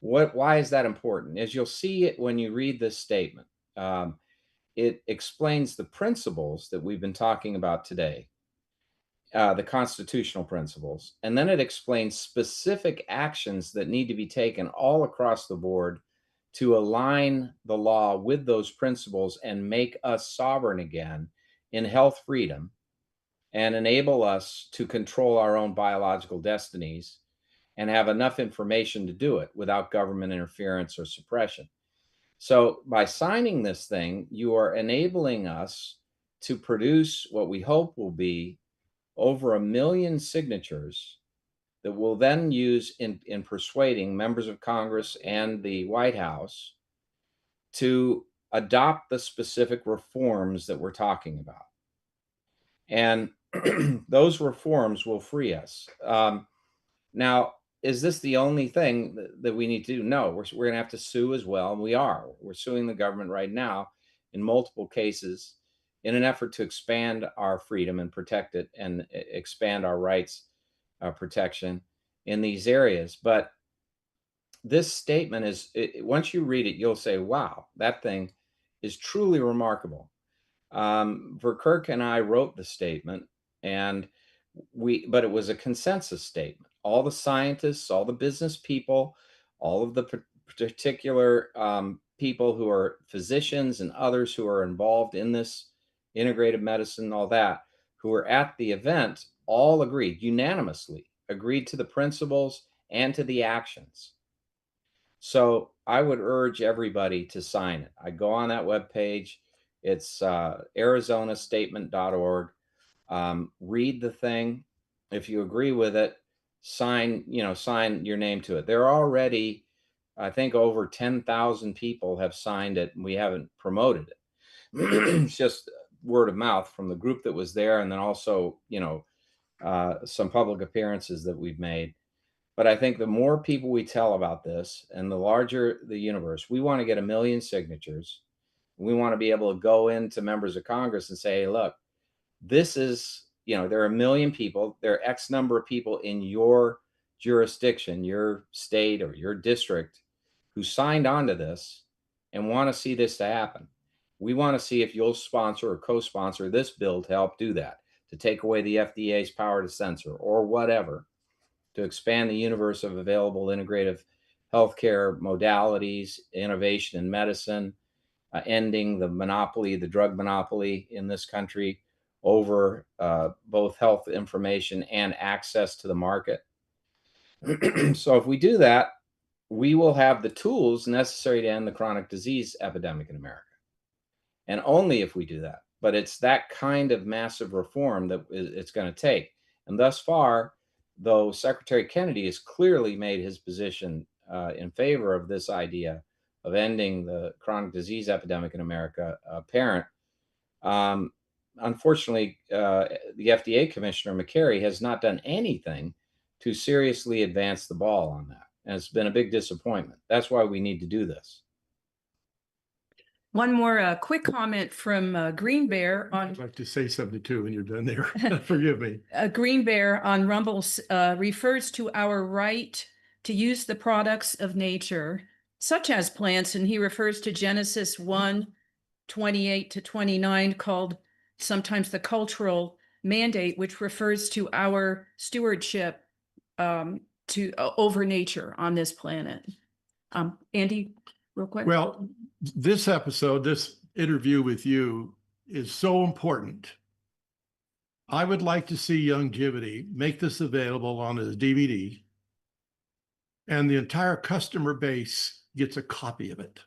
Why is that important? As you'll see it when you read this statement, it explains the principles that we've been talking about today, the constitutional principles, and then it explains specific actions that need to be taken all across the board to align the law with those principles and make us sovereign again in health freedom and enable us to control our own biological destinies and have enough information to do it without government interference or suppression. So by signing this thing, you are enabling us to produce what we hope will be over 1 million signatures that we'll then use in persuading members of Congress and the White House to adopt the specific reforms that we're talking about. And those reforms will free us. Now, is this the only thing that we need to do? No, we're going to have to sue as well. And we are. We're suing the government right now in multiple cases in an effort to expand our freedom and protect it and expand our rights protection in these areas. But this statement is, once you read it, you'll say, wow, that thing is truly remarkable. Verkerk and I wrote the statement, but it was a consensus statement. All the scientists, all the business people, all of the particular people who are physicians and others who are involved in this integrative medicine, all that, who were at the event, all agreed, unanimously agreed to the principles and to the actions. So I would urge everybody to sign it. I go on that webpage. It's arizonastatement.org. Read the thing. If you agree with it, sign your name to it. There are already, I think, over 10,000 people have signed it, and we haven't promoted it. It's just word of mouth from the group that was there, and then also, some public appearances that we've made. But I think the more people we tell about this and the larger the universe, we want to get 1 million signatures. We want to be able to go into members of Congress and say, hey, look, this is, there are 1 million people, there are X number of people in your jurisdiction, your state or your district who signed on to this and want to see this to happen. We want to see if you'll sponsor or co-sponsor this bill to help do that, to take away the FDA's power to censor or whatever, to expand the universe of available integrative healthcare modalities, innovation in medicine, ending the monopoly, the drug monopoly in this country over both health information and access to the market. So if we do that, we will have the tools necessary to end the chronic disease epidemic in America. And only if we do that. But it's that kind of massive reform that it's going to take. And thus far, though Secretary Kennedy has clearly made his position in favor of this idea of ending the chronic disease epidemic in America apparent, unfortunately, the FDA Commissioner McCary has not done anything to seriously advance the ball on that. And it's been a big disappointment. That's why we need to do this. One more quick comment from Green Bear on. I'd like to say something too when you're done there. Forgive me. Green Bear on Rumble refers to our right to use the products of nature, such as plants, and he refers to Genesis 1:28-29, called sometimes the cultural mandate, which refers to our stewardship over nature on this planet. Andy, real quick. Well, this episode, this interview with you is so important. I would like to see Youngevity make this available on a DVD, and the entire customer base gets a copy of it.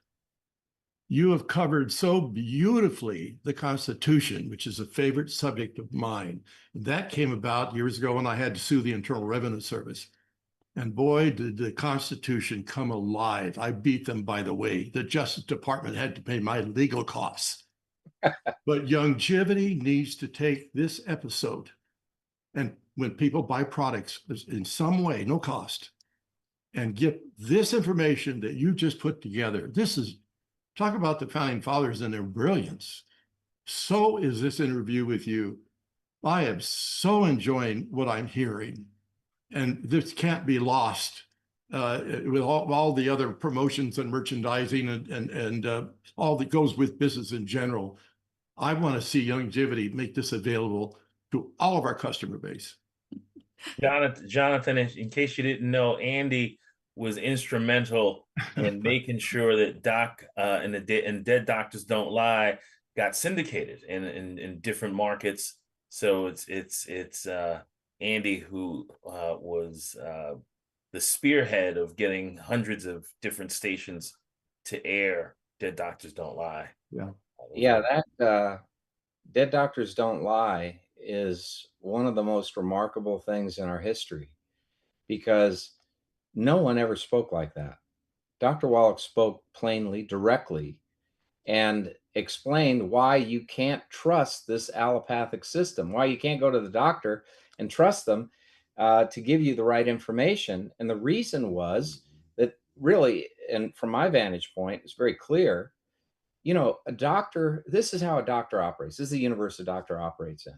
You have covered so beautifully the Constitution, which is a favorite subject of mine. That came about years ago when I had to sue the Internal Revenue Service. And boy, did the Constitution come alive. I beat them, by the way. The Justice Department had to pay my legal costs. But Longevity needs to take this episode, and when people buy products in some way, no cost, and get this information that you just put together. This is, talk about the founding fathers and their brilliance. So is this interview with you. I am so enjoying what I'm hearing, and this can't be lost with all the other promotions and merchandising and all that goes with business in general. I want to see Longevity make this available to all of our customer base. Jonathan, in case you didn't know, Andy was instrumental in making sure that Doc and Dead Doctors Don't Lie got syndicated in different markets. So it's Andy who was the spearhead of getting hundreds of different stations to air Dead Doctors Don't Lie. Yeah, that Dead Doctors Don't Lie is one of the most remarkable things in our history, because no one ever spoke like that. Dr. Wallach spoke plainly, directly, and explained why you can't trust this allopathic system, why you can't go to the doctor and trust them to give you the right information. And the reason was that, really, and from my vantage point, it's very clear, you know, a doctor, this is how a doctor operates. This is the universe a doctor operates in.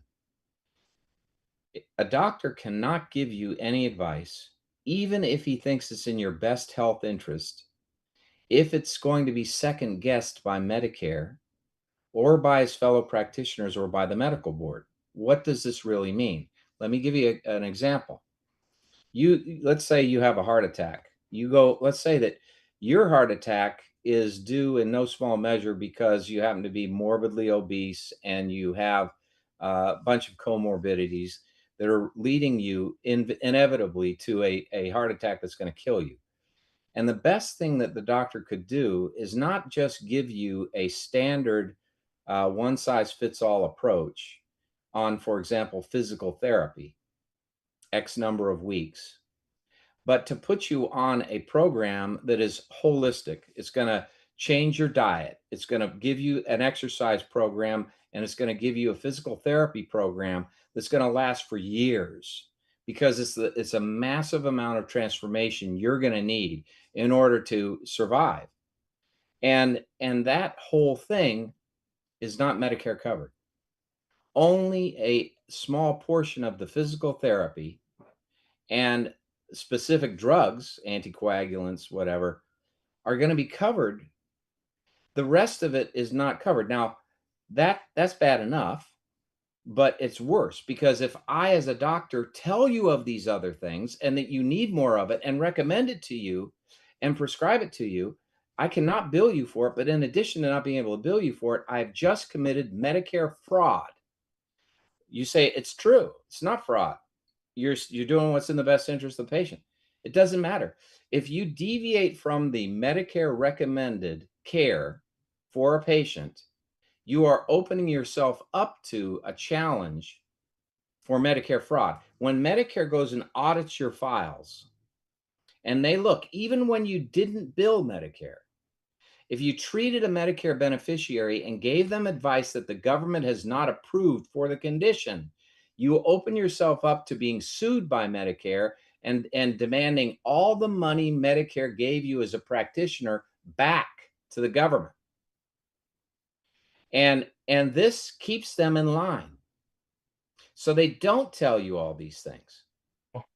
A doctor cannot give you any advice, even if he thinks it's in your best health interest, if it's going to be second guessed by Medicare or by his fellow practitioners or by the medical board. What does this really mean? Let me give you an example. Let's say you have a heart attack. Let's say that your heart attack is due in no small measure because you happen to be morbidly obese and you have a bunch of comorbidities that are leading you inevitably to a heart attack that's going to kill you. And the best thing that the doctor could do is not just give you a standard one-size-fits-all approach on, for example, physical therapy, X number of weeks, but to put you on a program that is holistic. It's going to change your diet. It's going to give you an exercise program, and it's going to give you a physical therapy program that's going to last for years, because it's a massive amount of transformation you're going to need in order to survive. And that whole thing is not Medicare covered. Only a small portion of the physical therapy and specific drugs, anticoagulants, whatever, are going to be covered. The rest of it is not covered. Now, that's bad enough, but it's worse, because if I, as a doctor, tell you of these other things and that you need more of it and recommend it to you and prescribe it to you, I cannot bill you for it. But in addition to not being able to bill you for it, I've just committed Medicare fraud. You say it's true. It's not fraud. You're doing what's in the best interest of the patient. It doesn't matter. If you deviate from the Medicare recommended care for a patient, you are opening yourself up to a challenge for Medicare fraud. When Medicare goes and audits your files, and they look, even when you didn't bill Medicare, if you treated a Medicare beneficiary and gave them advice that the government has not approved for the condition, you open yourself up to being sued by Medicare and demanding all the money Medicare gave you as a practitioner back to the government. And this keeps them in line. So they don't tell you all these things.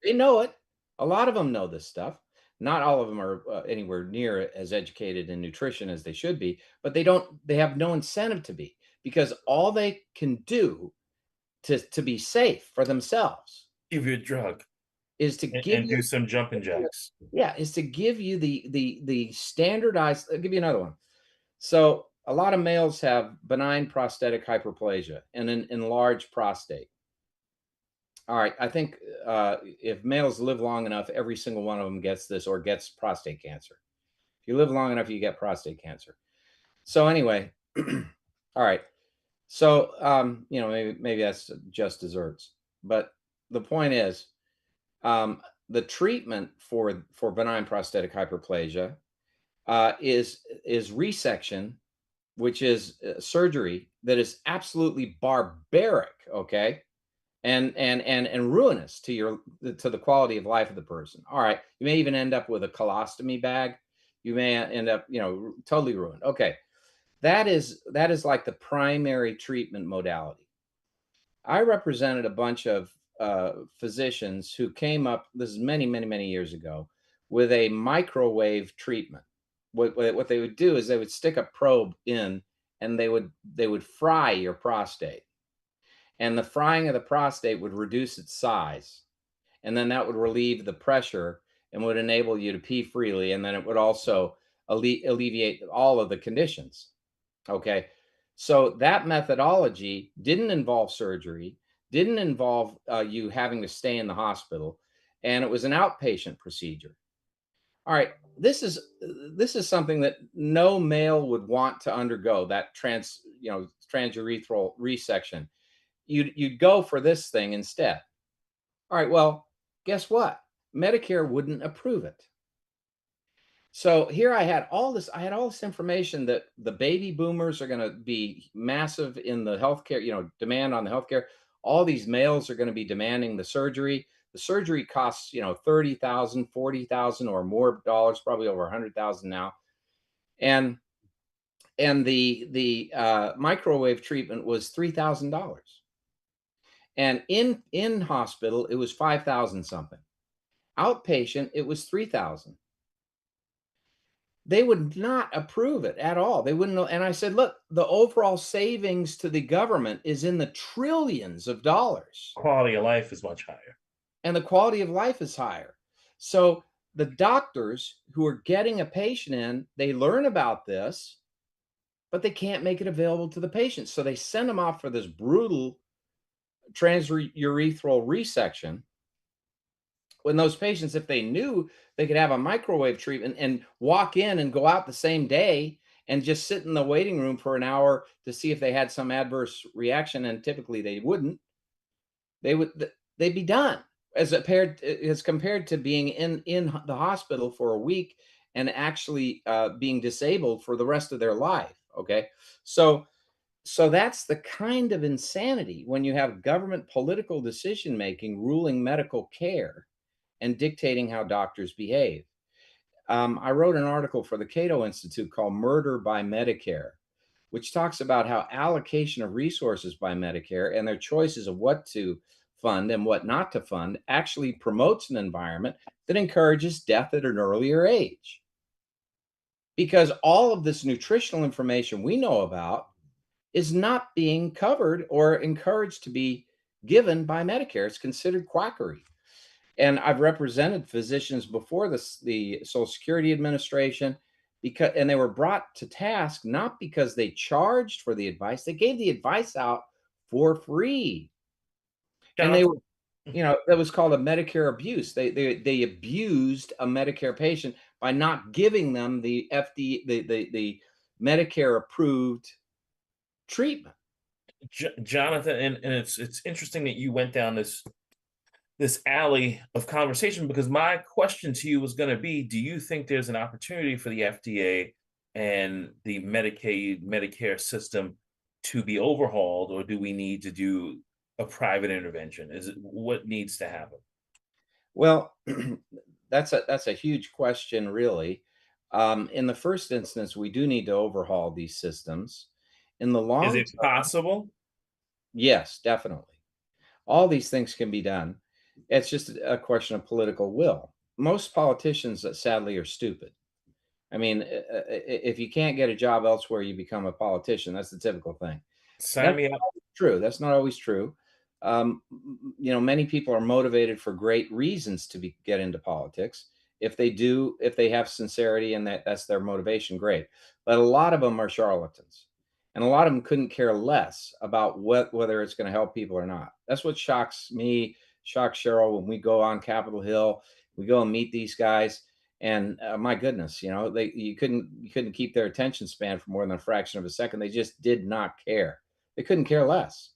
They know it. A lot of them know this stuff. Not all of them are anywhere near as educated in nutrition as they should be, but they have no incentive to be, because all they can do to be safe for themselves, give you a drug, is to give and do some jumping jacks. Yeah, is to give you the standardized. I'll give you another one. So a lot of males have benign prostatic hyperplasia and an enlarged prostate. All right, I think if males live long enough, every single one of them gets this or gets prostate cancer. If you live long enough, you get prostate cancer. So anyway, all right. So you know, maybe that's just desserts. But the point is, the treatment for benign prostatic hyperplasia is resection, which is surgery that is absolutely barbaric, okay, and ruinous to the quality of life of the person. All right, you may even end up with a colostomy bag. You may end up, totally ruined. Okay, that is like the primary treatment modality. I represented a bunch of physicians who came up, this is many, many, many years ago, with a microwave treatment. What they would do is they would stick a probe in, and they would fry your prostate. And the frying of the prostate would reduce its size. And then that would relieve the pressure and would enable you to pee freely. And then it would also alleviate all of the conditions. Okay. So that methodology didn't involve surgery, didn't involve you having to stay in the hospital, and it was an outpatient procedure. All right, this is something that no male would want to undergo, that transurethral resection. You'd go for this thing instead. All right, well, guess what? Medicare wouldn't approve it. So here I had all this information that the baby boomers are going to be massive in the healthcare, demand on the healthcare. All these males are going to be demanding the surgery. The surgery costs, $30,000, $40,000 or more dollars, probably over $100,000 now. And the microwave treatment was $3,000. And in hospital, it was 5,000 something. Outpatient, it was 3,000. They would not approve it at all. They wouldn't know. And I said, look, the overall savings to the government is in the trillions of dollars. Quality of life is much higher. And the quality of life is higher. So the doctors who are getting a patient in, they learn about this, but they can't make it available to the patient. So they send them off for this brutal transurethral resection. When those patients, if they knew they could have a microwave treatment and walk in and go out the same day and just sit in the waiting room for an hour to see if they had some adverse reaction, and typically they wouldn't, they'd be done as compared to being in the hospital for a week and actually being disabled for the rest of their life. Okay, so that's the kind of insanity when you have government political decision making ruling medical care and dictating how doctors behave. I wrote an article for the Cato Institute called Murder by Medicare, which talks about how allocation of resources by Medicare and their choices of what to fund and what not to fund actually promotes an environment that encourages death at an earlier age. Because all of this nutritional information we know about is not being covered or encouraged to be given by Medicare. It's considered quackery. And I've represented physicians before the Social Security Administration and they were brought to task not because they charged for the advice, they gave the advice out for free. And they were, that was called a Medicare abuse. They abused a Medicare patient by not giving them the Medicare approved treatment. Jonathan, and it's interesting that you went down this alley of conversation, because my question to you was going to be, do you think there's an opportunity for the FDA and the Medicare system to be overhauled, or do we need to do a private intervention? What needs to happen? Well, that's a huge question, really. In the first instance, we do need to overhaul these systems. In the long term, is it possible? Yes, definitely. All these things can be done. It's just a question of political will. Most politicians, sadly, are stupid. I mean, if you can't get a job elsewhere, you become a politician. That's the typical thing. Sign me up. True. That's not always true. Many people are motivated for great reasons to get into politics. If they have sincerity and that's their motivation, great. But a lot of them are charlatans. And a lot of them couldn't care less about whether it's going to help people or not. That's what shocks me, shocks Cheryl when we go on Capitol Hill. We go and meet these guys, and my goodness, you couldn't keep their attention span for more than a fraction of a second. They just did not care. They couldn't care less.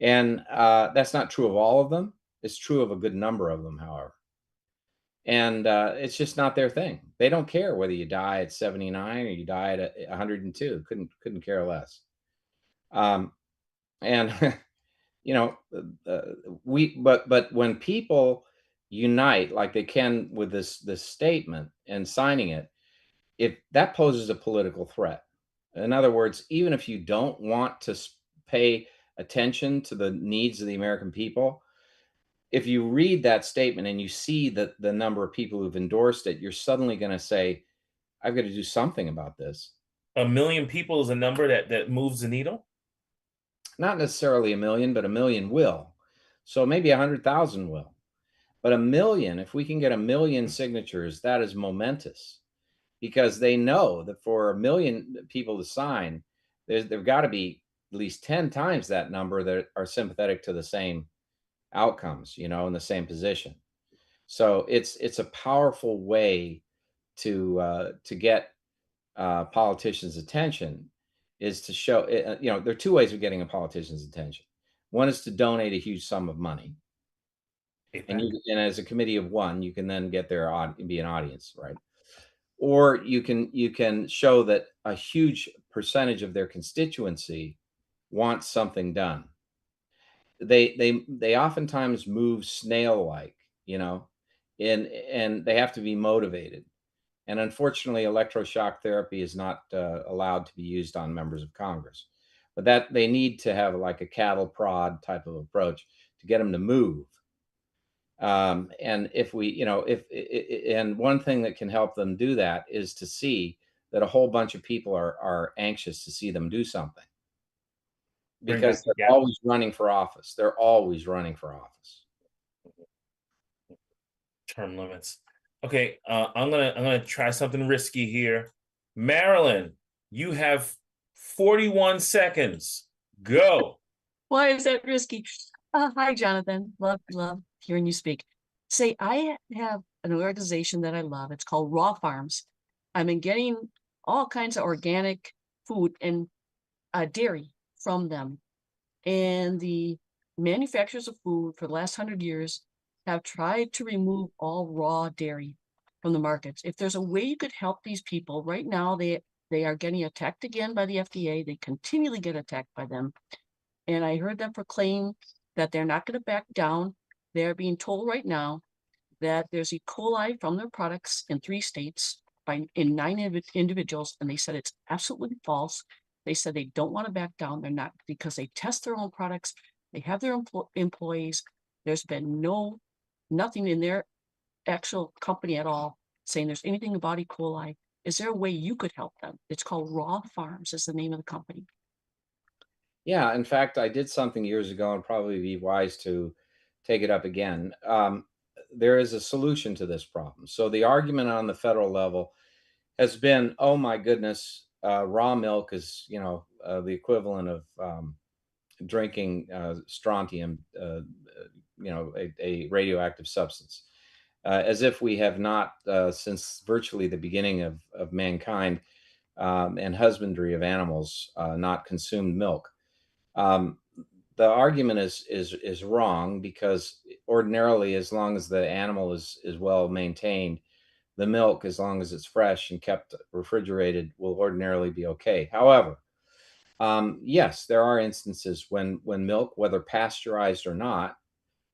And that's not true of all of them. It's true of a good number of them, however. And it's just not their thing. They don't care whether you die at 79 or you die at 102. Couldn't care less. And you know, but when people unite like they can with this statement and signing it, if that poses a political threat. In other words, even if you don't want to pay attention to the needs of the American people, if you read that statement and you see that the number of people who've endorsed it, you're suddenly going to say, I've got to do something about this. 1 million people is a number that moves the needle? Not necessarily 1 million, but 1 million will. So maybe 100,000 will. But 1 million, if we can get 1 million signatures, that is momentous, because they know that for 1 million people to sign, there've got to be at least 10 times that number that are sympathetic to the same outcomes, you know, in the same position. So it's a powerful way to get politicians' attention, is to show, you know, there are two ways of getting a politician's attention. One is to donate a huge sum of money. And as a committee of one, you can then get there and be an audience, right? Or you can show that a huge percentage of their constituency wants something done. They oftentimes move snail-like, you know, and they have to be motivated. And unfortunately, electroshock therapy is not allowed to be used on members of Congress. But that they need to have like a cattle prod type of approach to get them to move. And if we, you know, and one thing that can help them do that is to see that a whole bunch of people are anxious to see them do something, because they're always running for office. They're always running for office. Term limits. Okay, I'm gonna try something risky here. Marilyn, you have 41 seconds. Go. Why is that risky? Hi, Jonathan. Love hearing you speak. Say, I have an organization that I love. It's called Raw Farms. I've been getting all kinds of organic food and dairy from them. And the manufacturers of food for the last 100 years have tried to remove all raw dairy from the markets. If there's a way you could help these people, right now they are getting attacked again by the FDA. They continually get attacked by them. And I heard them proclaim that they're not going to back down. They're being told right now that there's E. coli from their products in 3 states in 9 individuals, and they said it's absolutely false. They said they don't want to back down. They're not, because they test their own products. They have their employees. There's been nothing in their actual company at all saying there's anything about E. coli. Is there a way you could help them? It's called Raw Farms is the name of the company. Yeah, in fact, I did something years ago and probably be wise to take it up again. There is a solution to this problem. So the argument on the federal level has been, oh my goodness, raw milk is, you know, the equivalent of drinking strontium, you know, a radioactive substance, as if we have not, since virtually the beginning of mankind and husbandry of animals, not consumed milk. The argument is wrong, because ordinarily, as long as the animal is well maintained, the milk, as long as it's fresh and kept refrigerated, will ordinarily be okay. However, yes, there are instances when milk, whether pasteurized or not,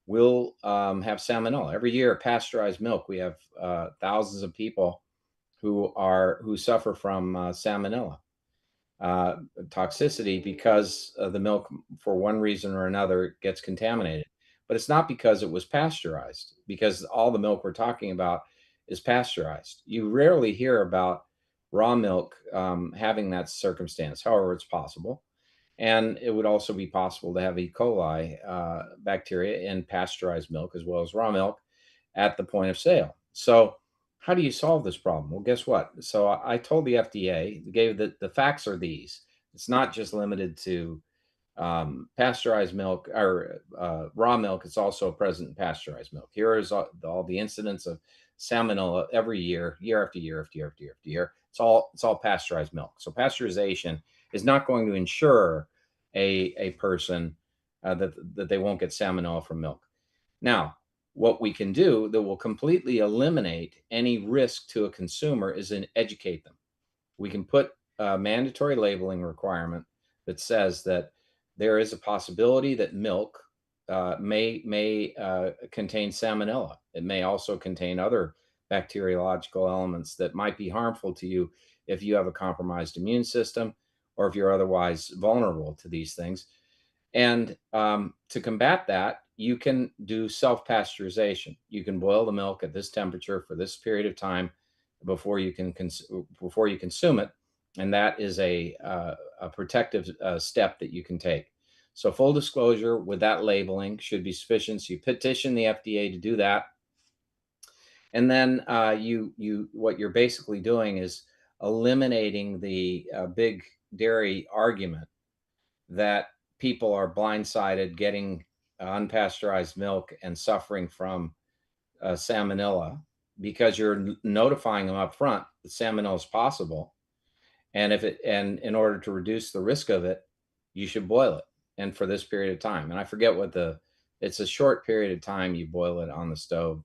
will have salmonella. Every year, pasteurized milk, we have thousands of people who suffer from salmonella toxicity, because the milk, for one reason or another, gets contaminated. But it's not because it was pasteurized, because all the milk we're talking about is pasteurized. You rarely hear about raw milk having that circumstance. However, it's possible. And it would also be possible to have E. coli bacteria in pasteurized milk as well as raw milk at the point of sale. So how do you solve this problem? Well, guess what? So I told the FDA, gave the facts are these. It's not just limited to pasteurized milk or raw milk. It's also present in pasteurized milk. Here is all the incidents of salmonella every year, year after year after year after year after year. It's all pasteurized milk. So pasteurization is not going to ensure a person that they won't get salmonella from milk. Now, what we can do that will completely eliminate any risk to a consumer is educate them. We can put a mandatory labeling requirement that says that there is a possibility that milk may contain salmonella. It may also contain other bacteriological elements that might be harmful to you if you have a compromised immune system or if you're otherwise vulnerable to these things. And to combat that, you can do self-pasteurization. You can boil the milk at this temperature for this period of time before you consume it, and that is a protective step that you can take. So full disclosure with that labeling should be sufficient. So you petition the FDA to do that, and then what you're basically doing is eliminating the big dairy argument that people are blindsided getting unpasteurized milk and suffering from salmonella, because you're notifying them up front that salmonella is possible, and in order to reduce the risk of it, you should boil it, and for this period of time. And I forget what it's a short period of time you boil it on the stove,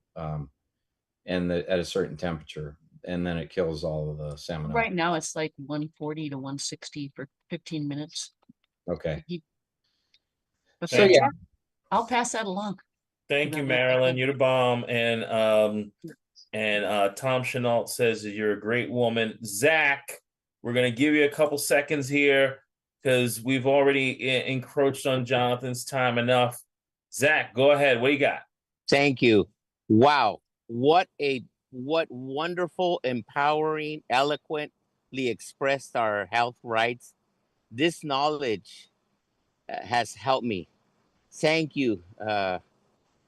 and at a certain temperature, and then it kills all of the salmonella. Right now it's like 140 to 160 for 15 minutes. Okay. But So, yeah. I'll pass that along. Thank you, Marilyn. You're the bomb. And Tom Chenault says that you're a great woman. Zach, we're going to give you a couple seconds here because we've already encroached on Jonathan's time enough. Zach, go ahead. What do you got? Thank you. Wow. What wonderful, empowering, eloquently expressed our health rights. This knowledge has helped me. Thank you, Jonathan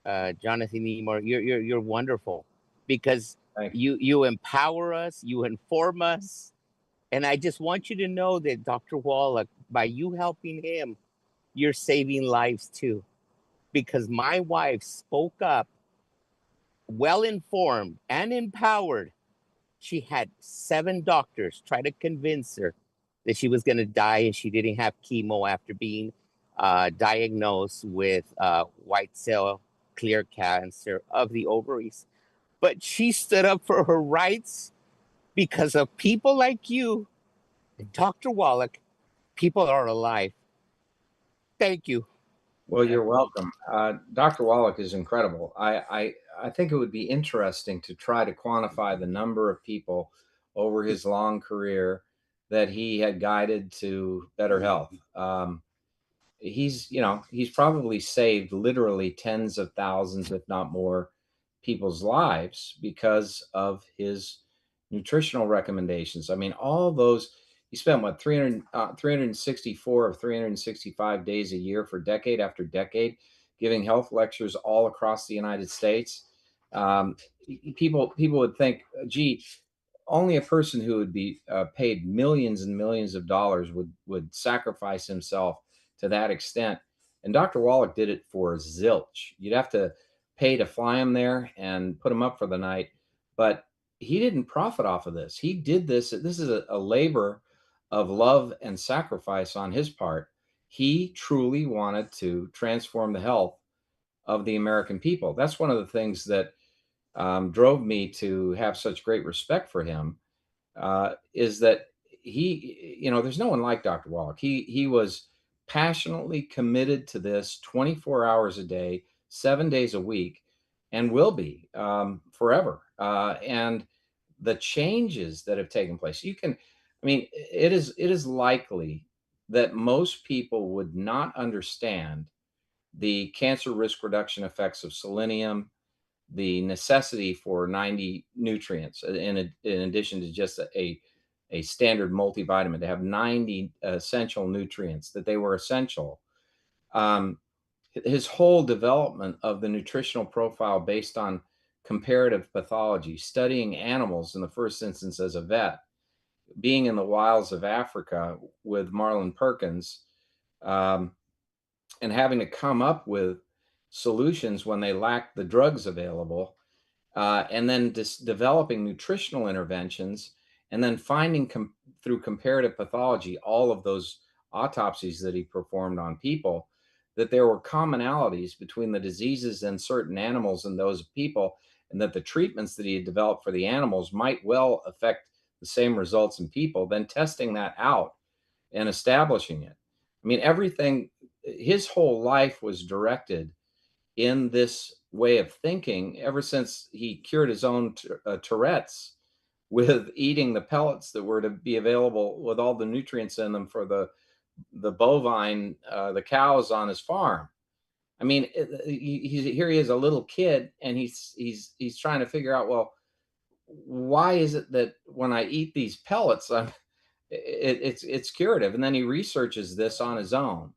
Emord. You're wonderful, because you empower us, you inform us, and I just want you to know that Dr. Wallach, by you helping him, you're saving lives too, because my wife spoke up, well informed and empowered. She had 7 doctors try to convince her that she was going to die, and she didn't have chemo after being diagnosed with white cell clear cancer of the ovaries. But she stood up for her rights because of people like you and Dr. Wallach. People are alive. Thank you. Well, you're welcome. Dr. Wallach is incredible. I think it would be interesting to try to quantify the number of people over his long career that he had guided to better health. He's probably saved literally tens of thousands, if not more, people's lives because of his nutritional recommendations. I mean, all those, he spent 364 of 365 days a year for decade after decade, giving health lectures all across the United States. People would think, gee, only a person who would be paid millions and millions of dollars would sacrifice himself to that extent. And Dr. Wallach did it for zilch. You'd have to pay to fly him there and put him up for the night. But he didn't profit off of this. He did this. This is a labor of love and sacrifice on his part. He truly wanted to transform the health of the American people. That's one of the things that drove me to have such great respect for him, is that he, there's no one like Dr. Wallach. He was passionately committed to this 24 hours a day, 7 days a week, and will be forever. And the changes that have taken place, it is likely that most people would not understand the cancer risk reduction effects of selenium, the necessity for 90 nutrients in addition to just a standard multivitamin, to have 90 essential nutrients, that they were essential. His whole development of the nutritional profile based on comparative pathology, studying animals in the first instance as a vet, being in the wilds of Africa with Marlon Perkins, and having to come up with solutions when they lacked the drugs available, and then developing nutritional interventions, and then finding through comparative pathology, all of those autopsies that he performed on people, that there were commonalities between the diseases in certain animals and those of people, and that the treatments that he had developed for the animals might well affect the same results in people, then testing that out and establishing it. I mean, everything, his whole life was directed in this way of thinking ever since he cured his own Tourette's with eating the pellets that were to be available with all the nutrients in them for the bovine, the cows on his farm. I mean, here he is, a little kid, and he's trying to figure out, well, why is it that when I eat these pellets, it's curative? And then he researches this on his own.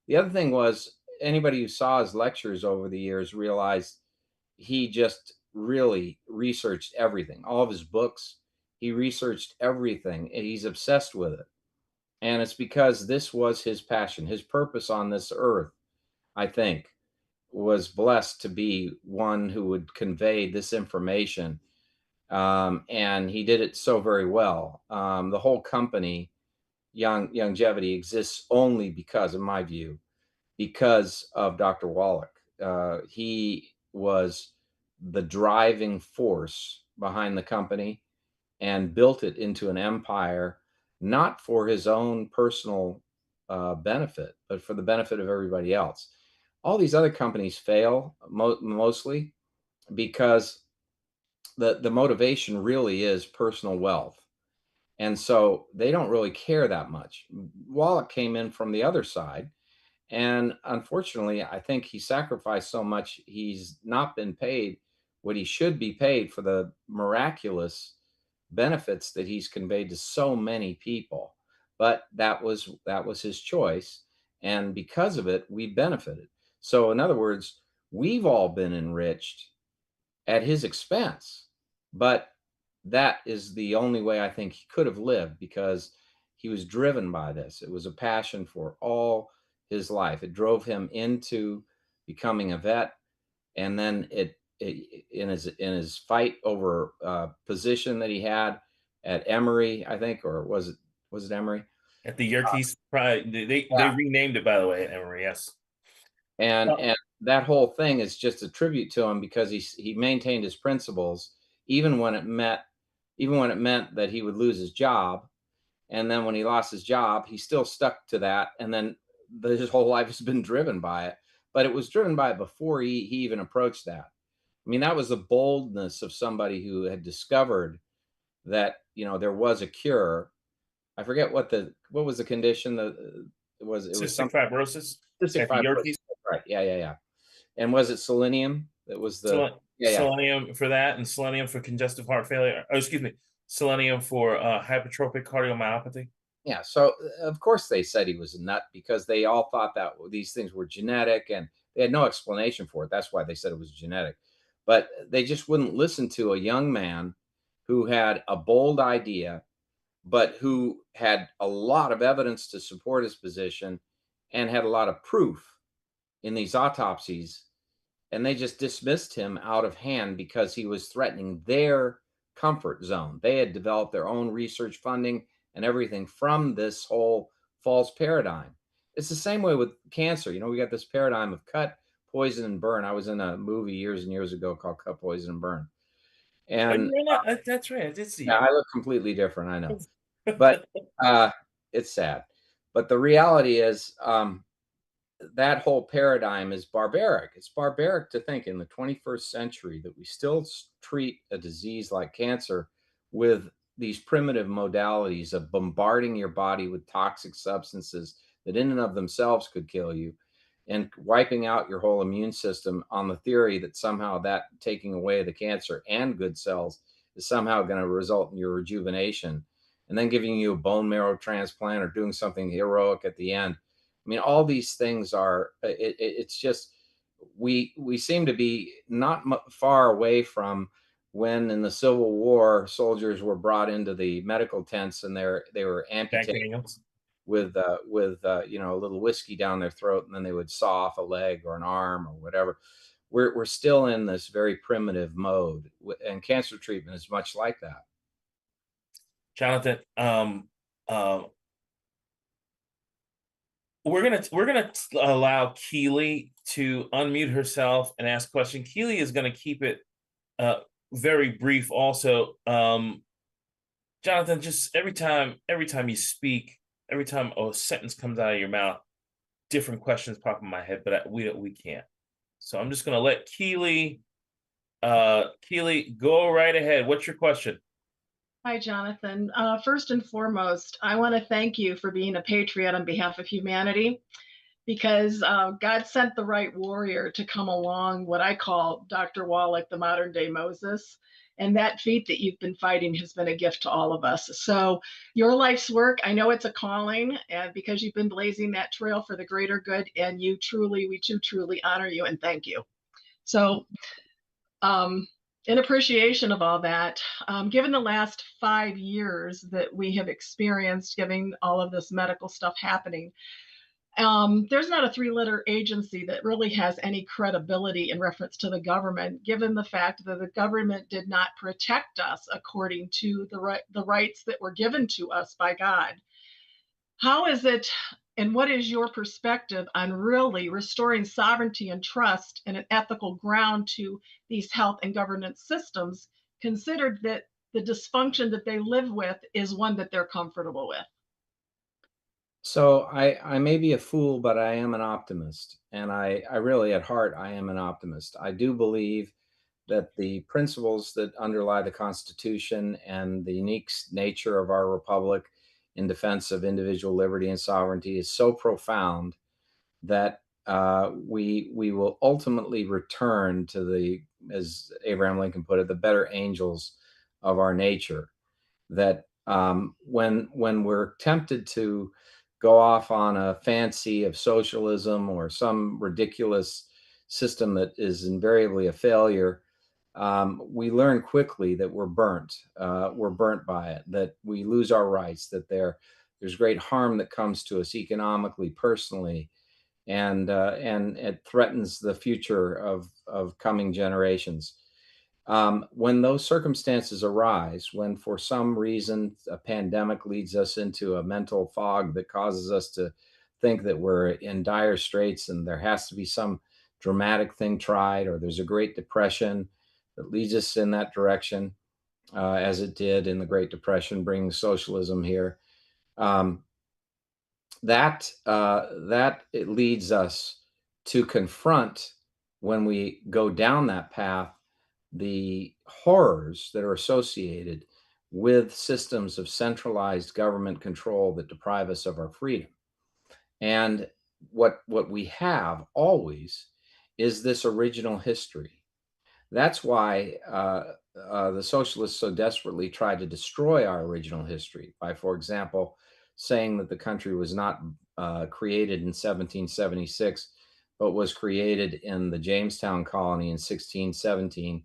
The other thing was, anybody who saw his lectures over the years realized he just really researched everything. All of his books, he researched everything, and he's obsessed with it. And it's because this was his passion, his purpose on this earth, I think, was blessed to be one who would convey this information. And he did it so very well. The whole company, YGY, exists only because, in my view, because of Dr. Wallach. He was the driving force behind the company and built it into an empire, not for his own personal benefit, but for the benefit of everybody else. All these other companies fail mostly because the motivation really is personal wealth. And so they don't really care that much. Wallach came in from the other side. And unfortunately, I think he sacrificed so much, he's not been paid what he should be paid for the miraculous benefits that he's conveyed to so many people. But that was his choice. And because of it, we benefited. So in other words, we've all been enriched at his expense. But that is the only way I think he could have lived, because he was driven by this. It was a passion for all his life. It drove him into becoming a vet, and then in his fight over position that he had at Emory, I think, or was it Emory? At the Yerkes, probably they renamed it, by the way, at Emory. Yes. And that whole thing is just a tribute to him, because he maintained his principles even when it meant that he would lose his job. And then when he lost his job, he still stuck to that. And then his whole life has been driven by it. But it was driven by it before he even approached that. I mean, that was the boldness of somebody who had discovered that, there was a cure. I forget what was the condition that it was cystic fibrosis. Cystic fibrosis. Right. Yeah. And was it selenium? That was the selenium for that, and selenium for congestive heart failure. Oh, excuse me, selenium for hypertrophic cardiomyopathy. Yeah. So of course they said he was a nut, because they all thought that these things were genetic, and they had no explanation for it. That's why they said it was genetic. But they just wouldn't listen to a young man who had a bold idea, but who had a lot of evidence to support his position and had a lot of proof in these autopsies. And they just dismissed him out of hand because he was threatening their comfort zone. They had developed their own research funding and everything from this whole false paradigm. It's the same way with cancer. We got this paradigm of cut, poison, and burn. I was in a movie years and years ago called Cut, Poison, and Burn. And that's right. I did see. Yeah, I look completely different, I know. But it's sad. But the reality is, that whole paradigm is barbaric. It's barbaric to think in the 21st century that we still treat a disease like cancer with these primitive modalities of bombarding your body with toxic substances that in and of themselves could kill you, and wiping out your whole immune system on the theory that somehow that taking away the cancer and good cells is somehow going to result in your rejuvenation, and then giving you a bone marrow transplant or doing something heroic at the end. I mean, all these things are, it's just, we seem to be not far away from when in the Civil War, soldiers were brought into the medical tents and they were amputated with a little whiskey down their throat, and then they would saw off a leg or an arm or whatever. We're still in this very primitive mode, and cancer treatment is much like that. Jonathan, we're gonna allow Keely to unmute herself and ask a question. Keely is gonna keep it very brief. Also, Jonathan, just every time you speak, every time a sentence comes out of your mouth, different questions pop in my head, but we can't. So I'm just gonna let Keely go right ahead. What's your question? Hi, Jonathan. First and foremost, I want to thank you for being a patriot on behalf of humanity, because God sent the right warrior to come along, what I call Dr. Wallach, the modern day Moses. And that feat that you've been fighting has been a gift to all of us. So your life's work, I know it's a calling, and because you've been blazing that trail for the greater good, and we truly honor you and thank you. So in appreciation of all that, given the last 5 years that we have experienced, given all of this medical stuff happening, there's not a 3-letter agency that really has any credibility in reference to the government, given the fact that the government did not protect us according to the rights that were given to us by God. How is it, and what is your perspective on really restoring sovereignty and trust and an ethical ground to these health and governance systems, considered that the dysfunction that they live with is one that they're comfortable with? So I may be a fool, but I am an optimist. And I really, at heart, I am an optimist. I do believe that the principles that underlie the Constitution and the unique nature of our republic in defense of individual liberty and sovereignty is so profound that we will ultimately return to the, as Abraham Lincoln put it, the better angels of our nature. That when we're tempted to go off on a fancy of socialism or some ridiculous system that is invariably a failure, we learn quickly that we're burnt. We're burnt by it, that we lose our rights, that there's great harm that comes to us economically, personally, and it threatens the future of coming generations. When those circumstances arise, when for some reason a pandemic leads us into a mental fog that causes us to think that we're in dire straits and there has to be some dramatic thing tried, or there's a Great Depression that leads us in that direction, as it did in the Great Depression, bringing socialism here, that it leads us to confront, when we go down that path, the horrors that are associated with systems of centralized government control that deprive us of our freedom. And what we have always is this original history. That's why the socialists so desperately tried to destroy our original history by, for example, saying that the country was not created in 1776, but was created in the Jamestown colony in 1617.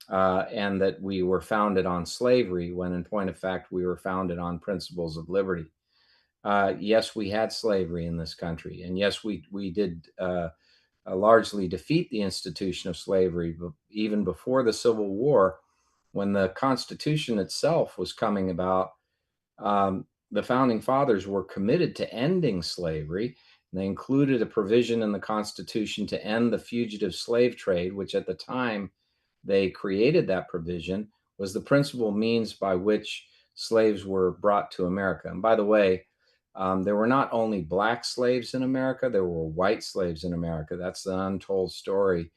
And that we were founded on slavery, when in point of fact, we were founded on principles of liberty. Yes, we had slavery in this country. And yes, we did largely defeat the institution of slavery, but even before the Civil War, when the Constitution itself was coming about, the founding fathers were committed to ending slavery. And they included a provision in the Constitution to end the fugitive slave trade, which at the time they created, that provision was the principal means by which slaves were brought to America. And by the way, there were not only black slaves in America, there were white slaves in America. That's the untold story.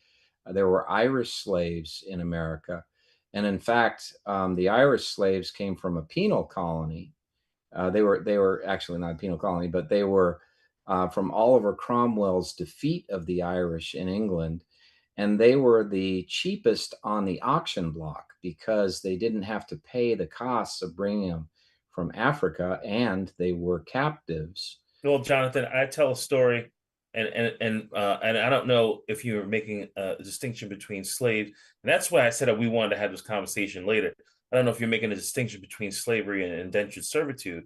There were Irish slaves in America. And in fact, the Irish slaves came from a penal colony. They were actually not a penal colony, but they were from Oliver Cromwell's defeat of the Irish in England. And they were the cheapest on the auction block because they didn't have to pay the costs of bringing them from Africa, and they were captives. Well, Jonathan, I tell a story, and I don't know if you're making a distinction between slaves, and that's why I said that we wanted to have this conversation later. I don't know if you're making a distinction between slavery and indentured servitude.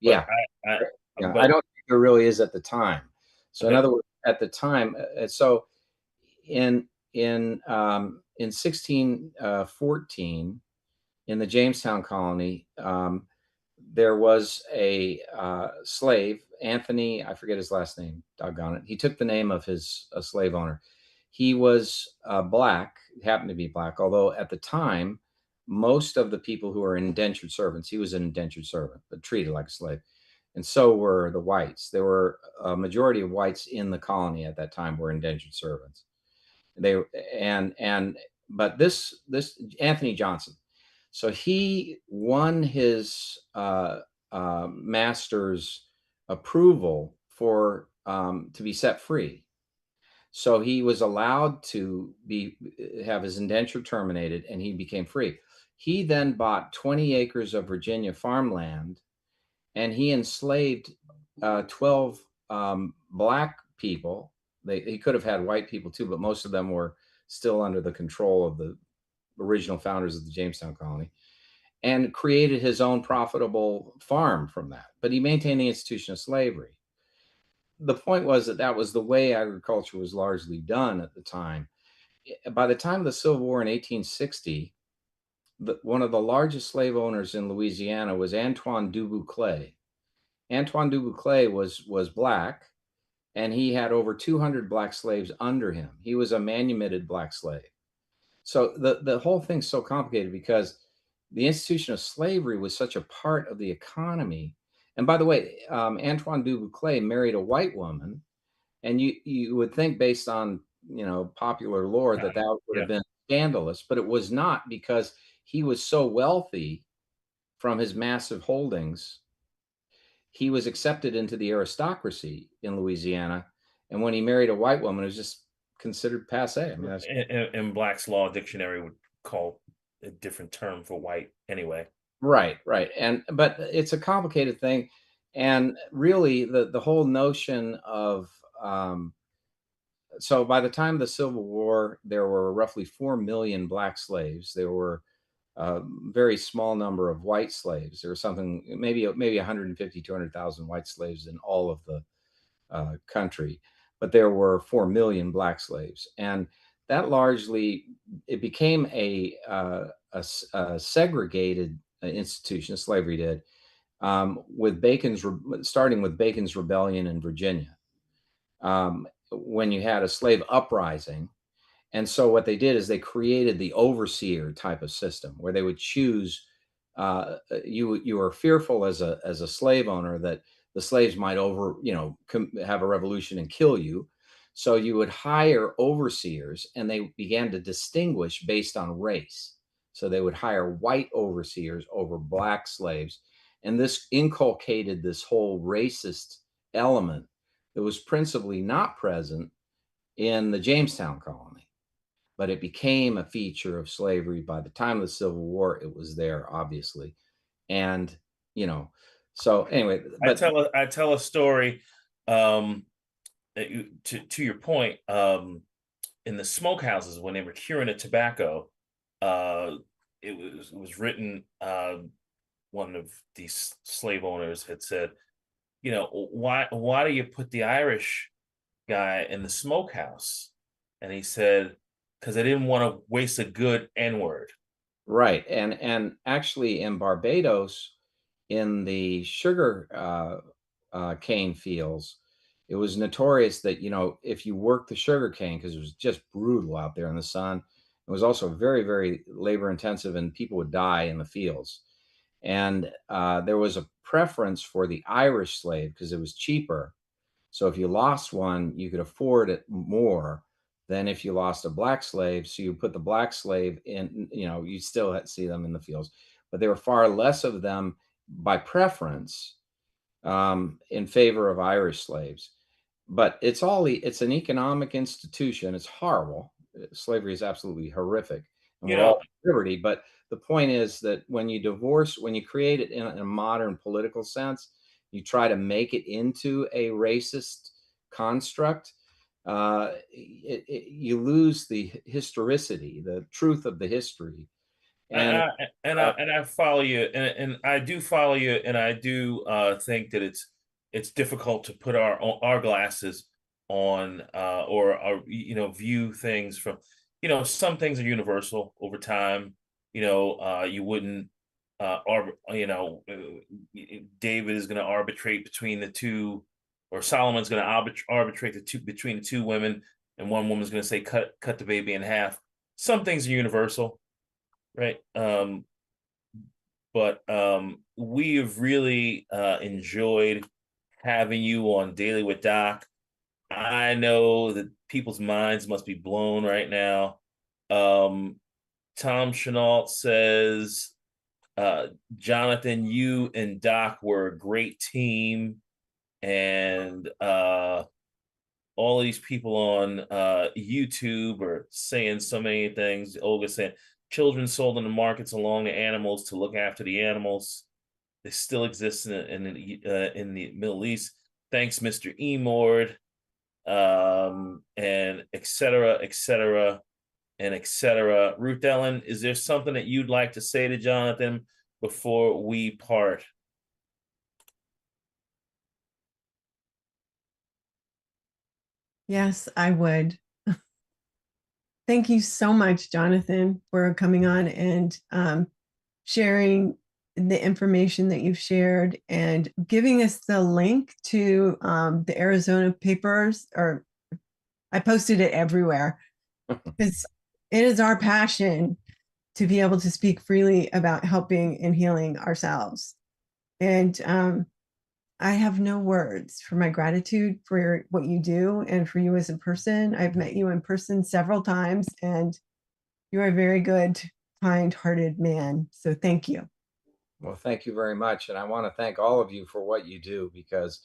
Yeah, I don't think there really is at the time. So, okay. In other words, at the time, so in 1614, in the Jamestown colony, there was a slave, Anthony, I forget his last name, doggone it. He took the name of his slave owner. He was black, happened to be black, although at the time, most of the people who were indentured servants, he was an indentured servant, but treated like a slave. and so were the whites. There were a majority of whites in the colony at that time were indentured servants. But this Anthony Johnson, so he won his master's approval for to be set free. So he was allowed to have his indenture terminated, and he became free. He then bought 20 acres of Virginia farmland, and he enslaved 12 black people. He could have had white people too, but most of them were still under the control of the original founders of the Jamestown colony, and created his own profitable farm from that. But he maintained the institution of slavery. The point was that was the way agriculture was largely done at the time. By the time of the Civil War in 1860, one of the largest slave owners in Louisiana was Antoine Dubuclet. Antoine Dubuclet was black, and he had over 200 black slaves under him. He was a manumitted black slave. So the whole thing's so complicated because the institution of slavery was such a part of the economy. And by the way, Antoine Dubuclet married a white woman, and you would think, based on popular lore, that would have been scandalous, but it was not, because he was so wealthy from his massive holdings. He was accepted into the aristocracy in Louisiana, and when he married a white woman, it was just considered passé. I mean, in Black's Law Dictionary would call a different term for white anyway. Right. But it's a complicated thing, and really the whole notion of so by the time of the Civil War, there were roughly 4 million black slaves. There were a very small number of white slaves. There was something maybe 150, 200,000 white slaves in all of the country, but there were 4 million black slaves, and that largely it became a segregated institution. Slavery did, starting with Bacon's Rebellion in Virginia, when you had a slave uprising. And so what they did is they created the overseer type of system where they would choose. You were fearful as a slave owner that the slaves might have a revolution and kill you. So you would hire overseers, and they began to distinguish based on race. So they would hire white overseers over black slaves. And this inculcated this whole racist element that was principally not present in the Jamestown colony, but it became a feature of slavery. By the time of the Civil War, it was there, obviously. And, so anyway. But I tell a story, to your point, in the smokehouses when they were curing the tobacco, it was written, one of these slave owners had said, why do you put the Irish guy in the smokehouse? And he said, because I didn't want to waste a good N-word. Right. And actually in Barbados, in the sugar cane fields, it was notorious that, if you worked the sugar cane, because it was just brutal out there in the sun, it was also very, very labor intensive, and people would die in the fields. And there was a preference for the Irish slave because it was cheaper. So if you lost one, you could afford it more than if you lost a black slave. So you put the black slave in, you still see them in the fields, but there were far less of them by preference in favor of Irish slaves. But it's an economic institution. It's horrible. Slavery is absolutely horrific, and we're all liberty. But the point is that when you create it in a modern political sense, you try to make it into a racist construct, you lose the historicity, the truth of the history. And I follow you, and I do follow you, and I do think that it's difficult to put our glasses on, or view things from, some things are universal over time. You wouldn't David is going to arbitrate between the two, or Solomon's going to arbitrate between the two women, and one woman's going to say cut the baby in half. Some things are universal, right? but we have really enjoyed having you on Daily with Doc. I know that people's minds must be blown right now. Tom Chenault says, Jonathan, you and Doc were a great team, and all of these people on YouTube are saying so many things. Olga saying, children sold in the markets along the animals to look after the animals. They still exist in the Middle East. Thanks, Mr. Emord, and et cetera, and et cetera. Ruth Ellen, is there something that you'd like to say to Jonathan before we part? Yes, I would. Thank you so much, Jonathan, for coming on and sharing the information that you've shared and giving us the link to the Arizona papers. Or I posted it everywhere because it is our passion to be able to speak freely about helping and healing ourselves. And I have no words for my gratitude for what you do and for you as a person. I've met you in person several times, and you are a very good, kind-hearted man. So thank you. Well, thank you very much. And I want to thank all of you for what you do, because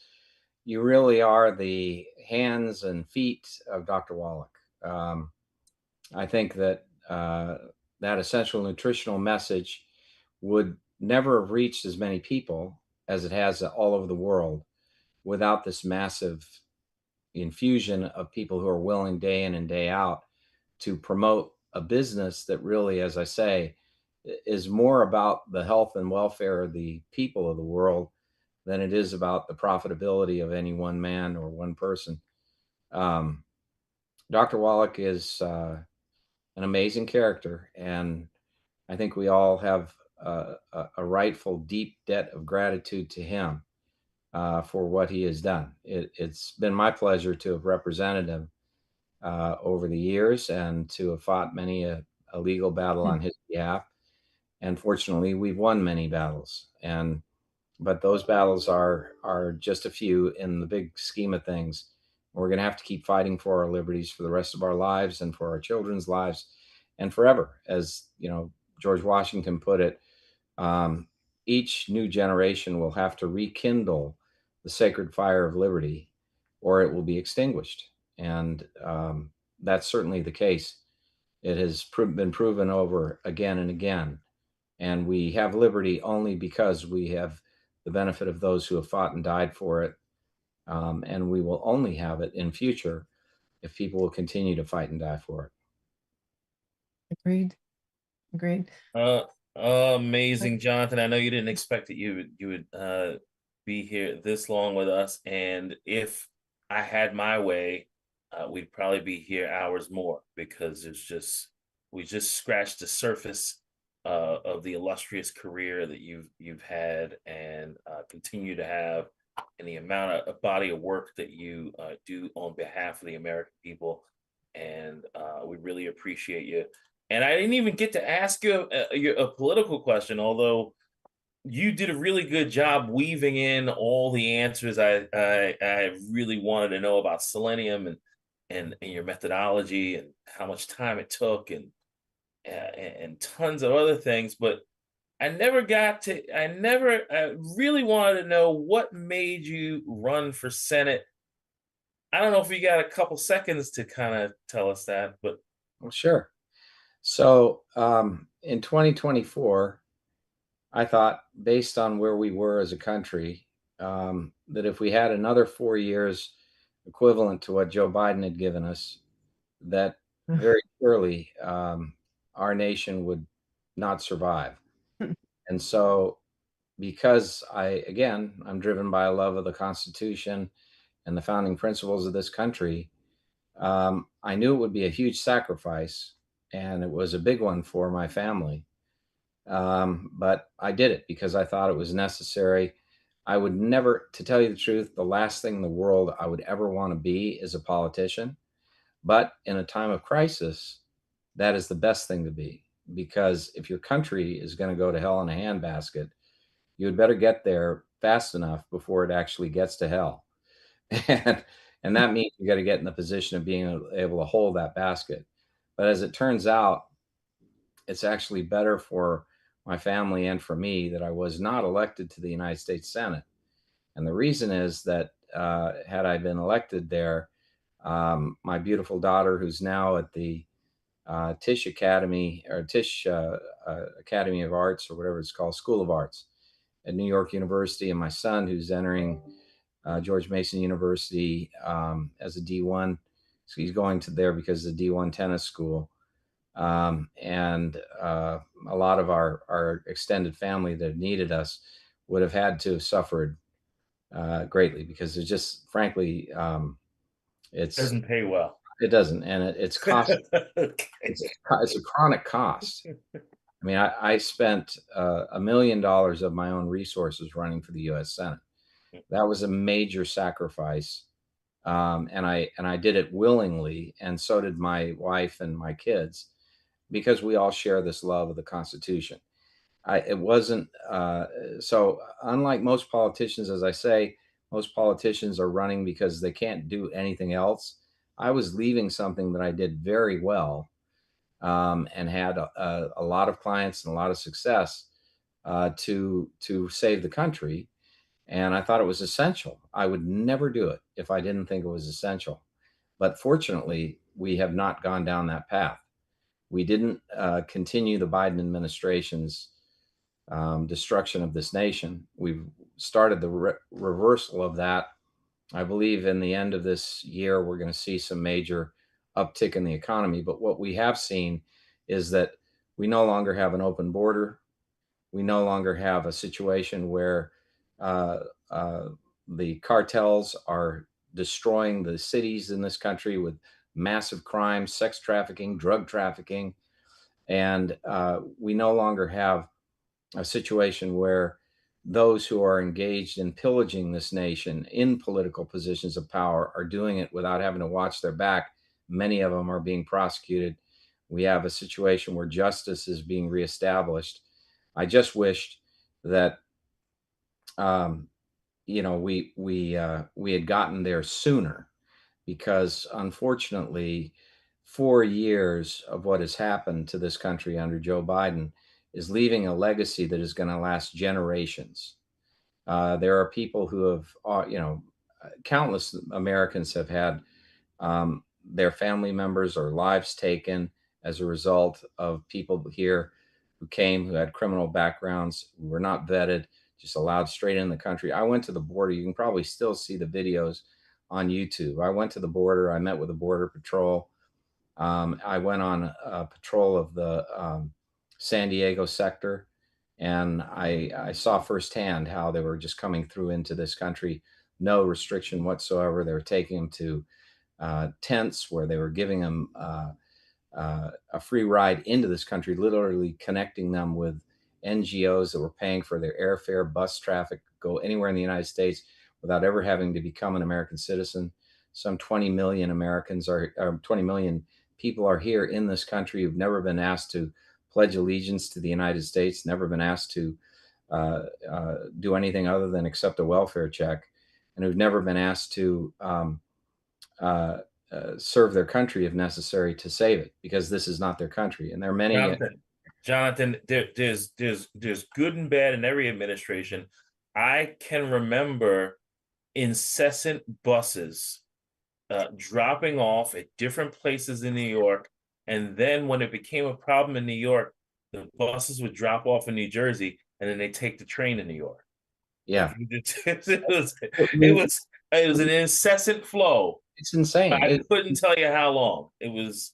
you really are the hands and feet of Dr. Wallach. I think that that essential nutritional message would never have reached as many people as it has all over the world without this massive infusion of people who are willing day in and day out to promote a business that really, as I say, is more about the health and welfare of the people of the world than it is about the profitability of any one man or one person. Dr. Wallach is an amazing character, and I think we all have a rightful deep debt of gratitude to him for what he has done. It's been my pleasure to have represented him over the years and to have fought many a legal battle on his behalf. And fortunately, we've won many battles. But those battles are just a few in the big scheme of things. We're going to have to keep fighting for our liberties for the rest of our lives and for our children's lives and forever. As you know, George Washington put it, each new generation will have to rekindle the sacred fire of liberty, or it will be extinguished. And that's certainly the case. It has been proven over again and again. And we have liberty only because we have the benefit of those who have fought and died for it. And we will only have it in future if people will continue to fight and die for it. Agreed. Agreed. Amazing, Jonathan. I know you didn't expect that you would be here this long with us, and if I had my way, we'd probably be here hours more, because we just scratched the surface of the illustrious career that you've had and continue to have, and the amount of body of work that you do on behalf of the American people, and we really appreciate you. And I didn't even get to ask you a political question, although you did a really good job weaving in all the answers I really wanted to know about selenium and your methodology and how much time it took and tons of other things. But I really wanted to know what made you run for Senate. I don't know if you got a couple seconds to kind of tell us that, but. Well, sure. So in 2024, I thought, based on where we were as a country, that if we had another 4 years equivalent to what Joe Biden had given us, that very clearly our nation would not survive. And so, because I'm driven by a love of the Constitution and the founding principles of this country, I knew it would be a huge sacrifice, and it was a big one for my family. But I did it because I thought it was necessary. I would never, to tell you the truth, the last thing in the world I would ever want to be is a politician. But in a time of crisis, that is the best thing to be, because if your country is going to go to hell in a handbasket, you had better get there fast enough before it actually gets to hell. And that means you got to get in the position of being able to hold that basket. But as it turns out, it's actually better for my family and for me that I was not elected to the United States Senate. And the reason is that had I been elected there, my beautiful daughter, who's now at the Tisch Academy or Tisch Academy of Arts or whatever it's called, School of Arts at New York University, and my son, who's entering George Mason University as a D1. So he's going to there because of the D1 tennis school. And a lot of our extended family that needed us would have had to have suffered greatly, because it's just, frankly, it doesn't pay well. It doesn't, and it's cost. It's a chronic cost. I mean, I spent $1 million of my own resources running for the U.S. Senate. That was a major sacrifice, and I did it willingly, and so did my wife and my kids, because we all share this love of the Constitution. It wasn't so. Unlike most politicians, as I say, most politicians are running because they can't do anything else. I was leaving something that I did very well, and had a lot of clients and a lot of success to save the country. And I thought it was essential. I would never do it if I didn't think it was essential. But fortunately, we have not gone down that path. We didn't continue the Biden administration's destruction of this nation. We've started the reversal of that. I believe in the end of this year, we're going to see some major uptick in the economy. But what we have seen is that we no longer have an open border. We no longer have a situation where the cartels are destroying the cities in this country with massive crime, sex trafficking, drug trafficking. And we no longer have a situation where those who are engaged in pillaging this nation in political positions of power are doing it without having to watch their back. Many of them are being prosecuted. We have a situation where justice is being reestablished. I just wished that, we had gotten there sooner, because unfortunately, 4 years of what has happened to this country under Joe Biden is leaving a legacy that is going to last generations. There are people who have, countless Americans have had their family members or lives taken as a result of people here who came, who had criminal backgrounds, who were not vetted, just allowed straight in the country. I went to the border. You can probably still see the videos on YouTube. I went to the border. I met with the Border Patrol. I went on a patrol of the San Diego sector, and I saw firsthand how they were just coming through into this country, no restriction whatsoever. They were taking them to tents where they were giving them a free ride into this country, literally connecting them with NGOs that were paying for their airfare, bus traffic, go anywhere in the United States without ever having to become an American citizen. Some 20 million Americans 20 million people are here in this country who've never been asked to pledge allegiance to the United States, never been asked to do anything other than accept a welfare check, and who've never been asked to serve their country if necessary to save it, because this is not their country. And there are many. Jonathan, there's good and bad in every administration. I can remember incessant buses dropping off at different places in New York. And then when it became a problem in New York, the buses would drop off in New Jersey, and then they take the train to New York. Yeah. It was an incessant flow. It's insane. I couldn't tell you how long. It was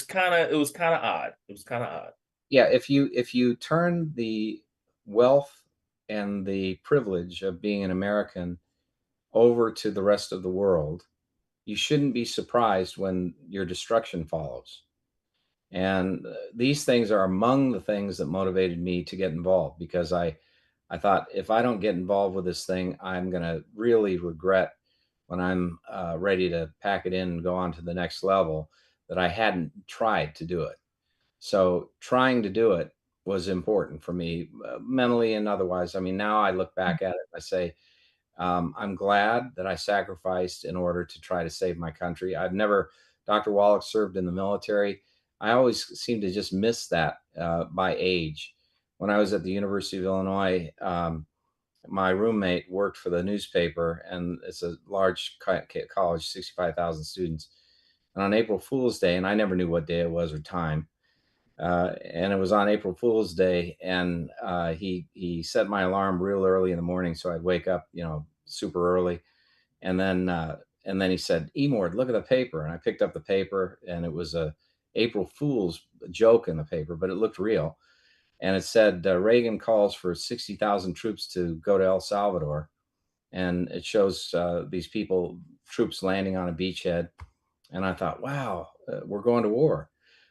kind of odd. It was kind of odd. Yeah, if you turn the wealth and the privilege of being an American over to the rest of the world, you shouldn't be surprised when your destruction follows. And these things are among the things that motivated me to get involved, because I thought, if I don't get involved with this thing, I'm going to really regret when I'm ready to pack it in and go on to the next level, that I hadn't tried to do it. So trying to do it was important for me, mentally and otherwise. I mean, now I look back at it and I say, I'm glad that I sacrificed in order to try to save my country. Dr. Wallach served in the military. I always seem to just miss that by age. When I was at the University of Illinois, my roommate worked for the newspaper, and it's a large college, 65,000 students. And on April Fool's Day, and I never knew what day it was or time, and it was on April Fool's Day, and he set my alarm real early in the morning, so I'd wake up, super early, and then he said, "Emord, look at the paper," and I picked up the paper, and it was a April Fool's joke in the paper, but it looked real, and it said Reagan calls for 60,000 troops to go to El Salvador, and it shows these troops landing on a beachhead, and I thought, wow, we're going to war.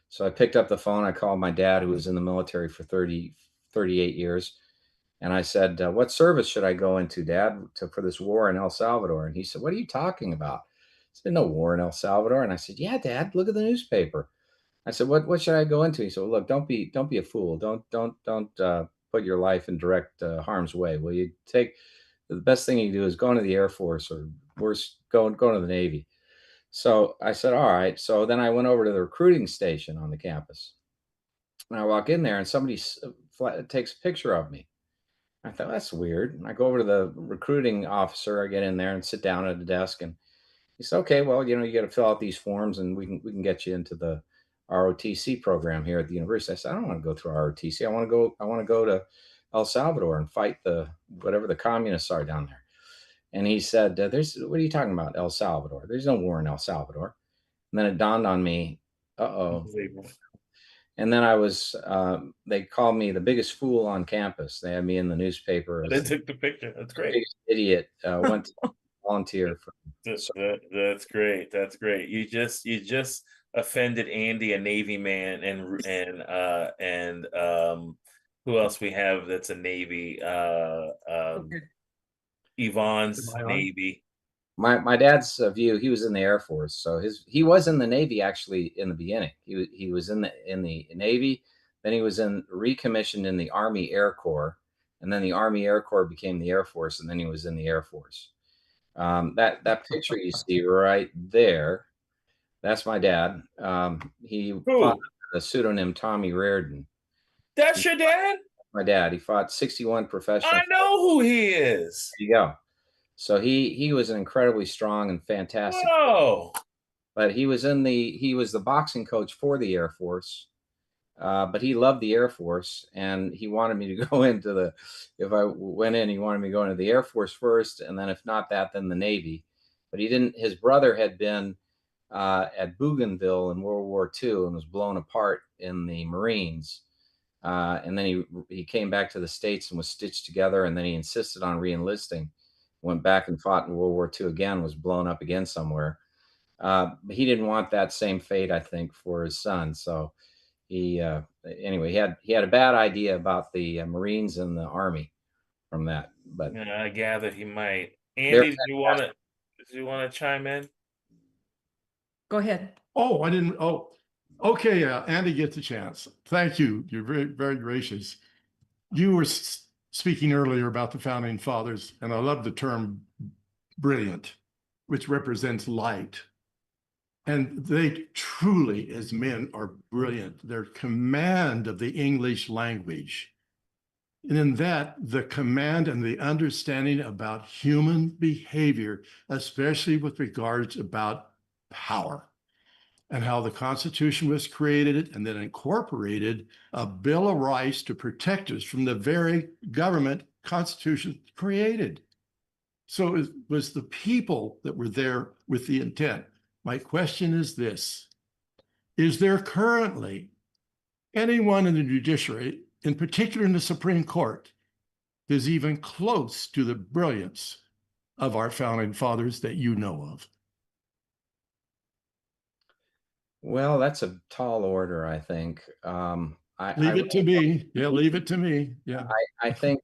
So I picked up the phone. I called my dad, who was in the military for 38 years. And I said, what service should I go into, Dad, for this war in El Salvador? And he said, what are you talking about? There's been no war in El Salvador. And I said, yeah, Dad, look at the newspaper. I said, what should I go into? He said, well, look, don't be a fool. Don't put your life in direct harm's way. Will you the best thing you can do is go into the Air Force, or worse, go to the Navy. So I said, all right. So then I went over to the recruiting station on the campus. And I walk in there, and somebody takes a picture of me. I thought, that's weird. And I go over to the recruiting officer. I get in there and sit down at the desk. And he said, okay, well, you got to fill out these forms, and we can get you into the ROTC program here at the university. I said, I don't want to go through ROTC. I want to go to El Salvador and fight whatever the communists are down there. And he said, what are you talking about, El Salvador? There's no war in El Salvador. And then it dawned on me, uh-oh. And then they called me the biggest fool on campus. They had me in the newspaper. They took the picture. That's great. Biggest idiot. Went to volunteer. That's great. That's great. You just offended Andy, a Navy man, and who else we have that's a Navy? Yvonne's Navy. My dad's view, he was in the Air Force, so he was in the Navy actually in the beginning. He was in the Navy, then he was recommissioned in the Army Air Corps, and then the Army Air Corps became the Air Force, and then he was in the Air Force. That picture you see right there, that's my dad. He fought the pseudonym Tommy Reardon. That's your dad? My dad. He fought 61 professional. I know who he is. There you go. So he was an incredibly strong and fantastic. Whoa. But he was the boxing coach for the Air Force. But he loved the Air Force, and he wanted me to go if I went in, he wanted me to go into the Air Force first, and then if not that, then the Navy. But he didn't. His brother had been at Bougainville in World War II and was blown apart in the Marines. And then he came back to the States and was stitched together, and then he insisted on re-enlisting, went back and fought in World War II again, was blown up again somewhere. But he didn't want that same fate, I think, for his son. So anyway, he had a bad idea about the Marines and the Army from that. But yeah, I gathered he might. Andy, do you want to chime in? Go ahead. Oh, I didn't. Oh, okay. Andy gets a chance. Thank you. You're very, very gracious. You were speaking earlier about the founding fathers, and I love the term brilliant, which represents light. And they truly, as men, are brilliant. Their command of the English language. And in that, the command and the understanding about human behavior, especially with regards about power, and how the Constitution was created and then incorporated a Bill of Rights to protect us from the very government Constitution created. So it was the people that were there with the intent. My question is this: is there currently anyone in the judiciary, in particular in the Supreme Court, is even close to the brilliance of our founding fathers that you know of? Well, that's a tall order, I think. Leave it to me. Yeah, leave it to me. Yeah. I think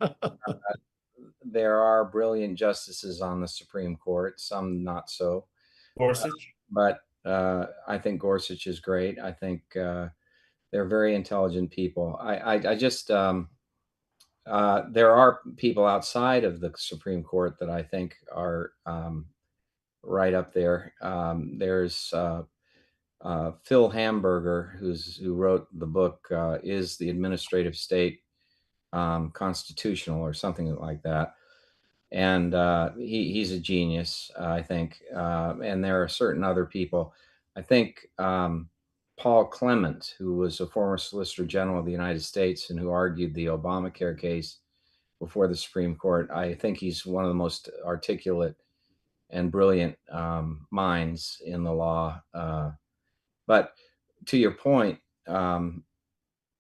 there are brilliant justices on the Supreme Court, some not so. Gorsuch? But I think Gorsuch is great. I think They're very intelligent people. I just there are people outside of the Supreme Court that I think are right up there. There's Phil Hamburger, who wrote the book "Is the Administrative State Constitutional?" or something like that, and he's a genius, I think. And there are certain other people. I think Paul Clement, who was a former Solicitor General of the United States and who argued the Obamacare case before the Supreme Court. I think he's one of the most articulate and brilliant minds in the law. But to your point,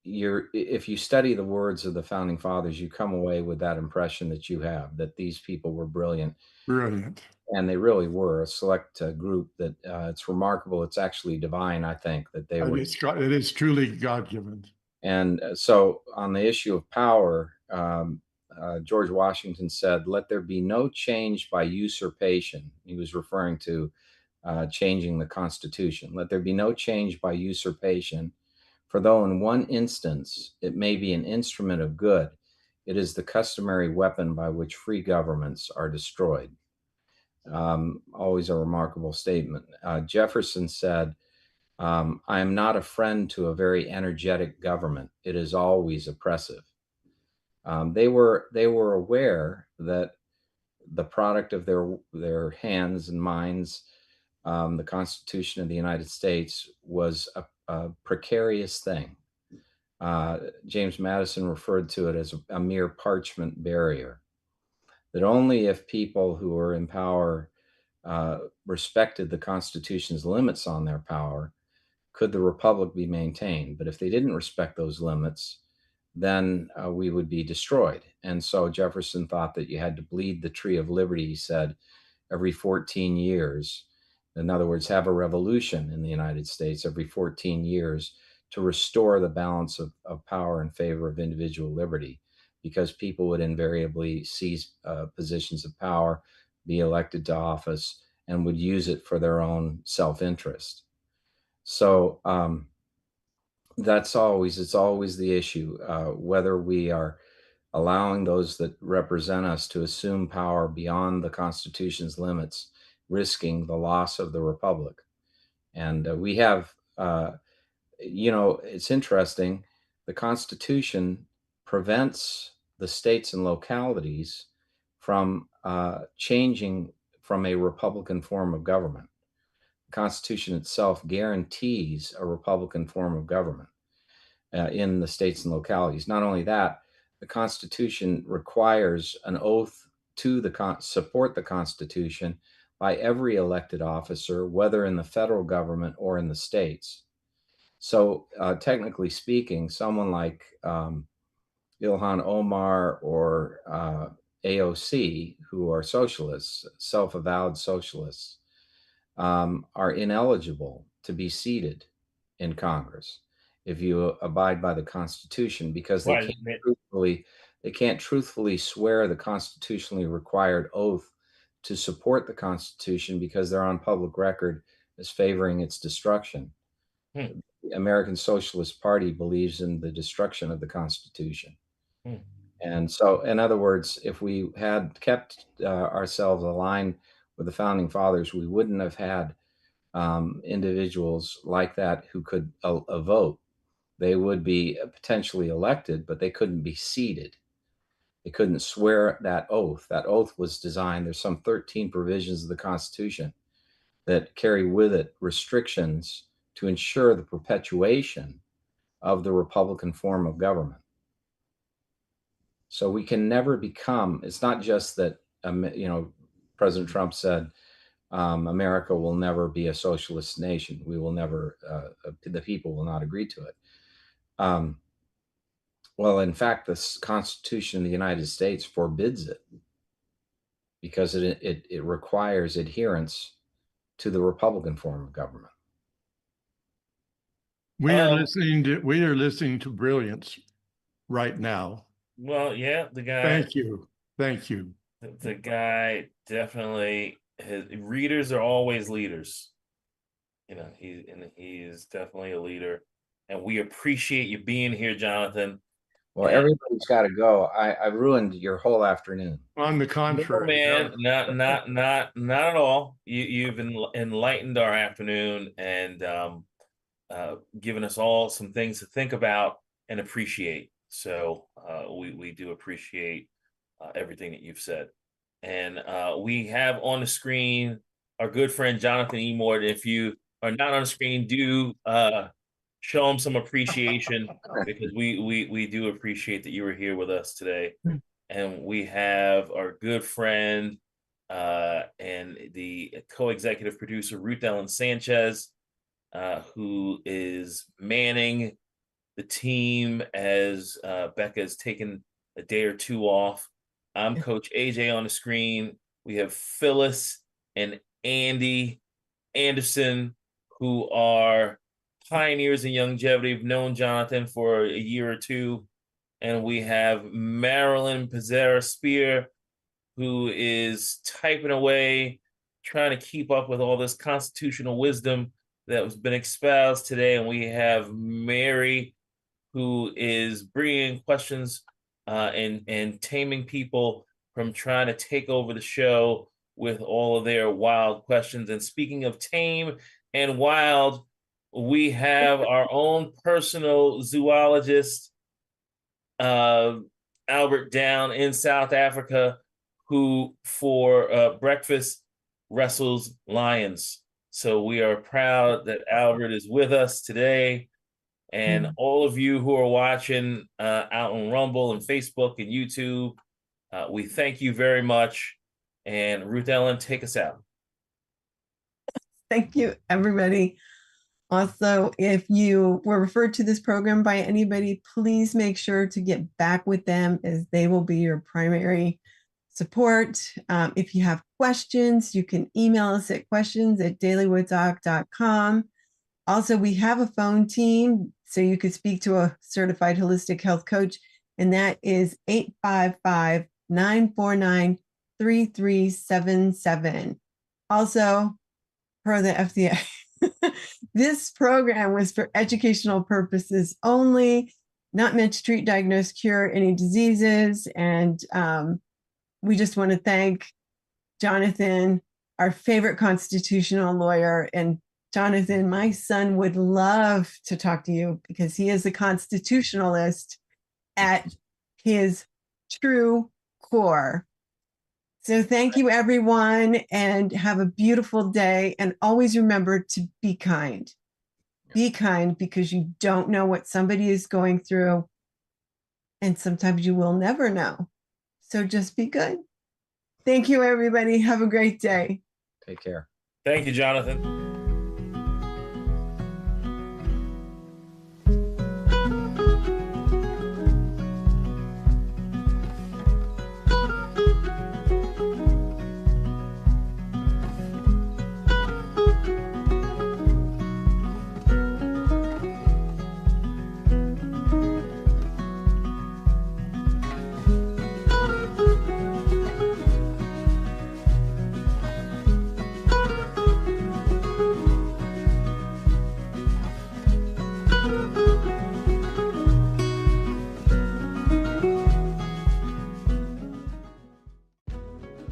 if you study the words of the founding fathers, you come away with that impression that you have, that these people were brilliant. Brilliant. And they really were a select group that it's remarkable. It's actually divine, I think, that they were. It is truly God-given. And so on the issue of power, George Washington said, "Let there be no change by usurpation." He was referring to changing the Constitution. "Let there be no change by usurpation, for though in one instance it may be an instrument of good, it is the customary weapon by which free governments are destroyed." Always a remarkable statement. Jefferson said, "I am not a friend to a very energetic government. It is always oppressive." They were aware that the product of their hands and minds, the Constitution of the United States, was a precarious thing. James Madison referred to it as a mere parchment barrier. That only if people who were in power respected the Constitution's limits on their power could the republic be maintained. But if they didn't respect those limits, then we would be destroyed. And so Jefferson thought that you had to bleed the tree of liberty, he said, every 14 years. In other words, have a revolution in the United States every 14 years to restore the balance of power in favor of individual liberty, because people would invariably seize positions of power, be elected to office, and would use it for their own self-interest. So it's always the issue, whether we are allowing those that represent us to assume power beyond the Constitution's limits, risking the loss of the republic. And we have, it's interesting, the Constitution prevents the states and localities from changing from a Republican form of government. The Constitution itself guarantees a Republican form of government in the states and localities. Not only that, the Constitution requires an oath to support the Constitution by every elected officer, whether in the federal government or in the states. So technically speaking, someone like Ilhan Omar or AOC, who are socialists, self-avowed socialists, are ineligible to be seated in Congress if you abide by the Constitution, because they can't truthfully swear the constitutionally required oath to support the Constitution, because they're on public record as favoring its destruction. The American Socialist Party believes in the destruction of the Constitution. And so, in other words, if we had kept ourselves aligned with the founding fathers, we wouldn't have had individuals like that who could vote. They would be potentially elected, but they couldn't be seated. They couldn't swear that oath. That oath was designed. There's some 13 provisions of the Constitution that carry with it restrictions to ensure the perpetuation of the Republican form of government. So we can never become, it's not just that, President Trump said, America will never be a socialist nation. We will never, the people will not agree to it. Well, in fact, the Constitution of the United States forbids it, because it requires adherence to the Republican form of government. We are listening to brilliance right now. Well, yeah, the guy. Thank you. The guy definitely. Readers are always leaders. He is definitely a leader. and we appreciate you being here, Jonathan. Well, everybody's got to go. I ruined your whole afternoon. On the contrary, no, man, not at all. You've enlightened our afternoon and given us all some things to think about and appreciate. So we do appreciate everything that you've said. And we have on the screen our good friend Jonathan Emord. If you are not on the screen, do show him some appreciation because we do appreciate that you were here with us today. And we have our good friend and the co-executive producer Ruth Ellen Sanchez, who is manning the team as Becca has taken a day or two off. I'm Coach AJ on the screen. We have Phyllis and Andy Anderson, who are pioneers in longevity. We've known Jonathan for a year or two. And we have Marilyn Pizzera Spear, who is typing away, trying to keep up with all this constitutional wisdom that has been espoused today. And we have Mary, who is bringing questions and taming people from trying to take over the show with all of their wild questions. And speaking of tame and wild, we have our own personal zoologist, Albert down in South Africa, who for breakfast wrestles lions. So we are proud that Albert is with us today. And all of you who are watching out on Rumble and Facebook and YouTube, we thank you very much. And Ruth Ellen, take us out. Thank you, everybody. Also, if you were referred to this program by anybody, please make sure to get back with them, as they will be your primary support. If you have questions, you can email us at questions@dailywoodsdoc.com. Also, we have a phone team, so you could speak to a certified holistic health coach, and that is 855-949-3377. Also, per the FDA, this program was for educational purposes only, not meant to treat, diagnose, cure any diseases. And we just want to thank Jonathan, our favorite constitutional lawyer. And Jonathan, my son would love to talk to you because he is a constitutionalist at his true core. So thank you, everyone, and have a beautiful day. And always remember to be kind. Be kind, because you don't know what somebody is going through. And sometimes you will never know. So just be good. Thank you, everybody. Have a great day. Take care. Thank you, Jonathan.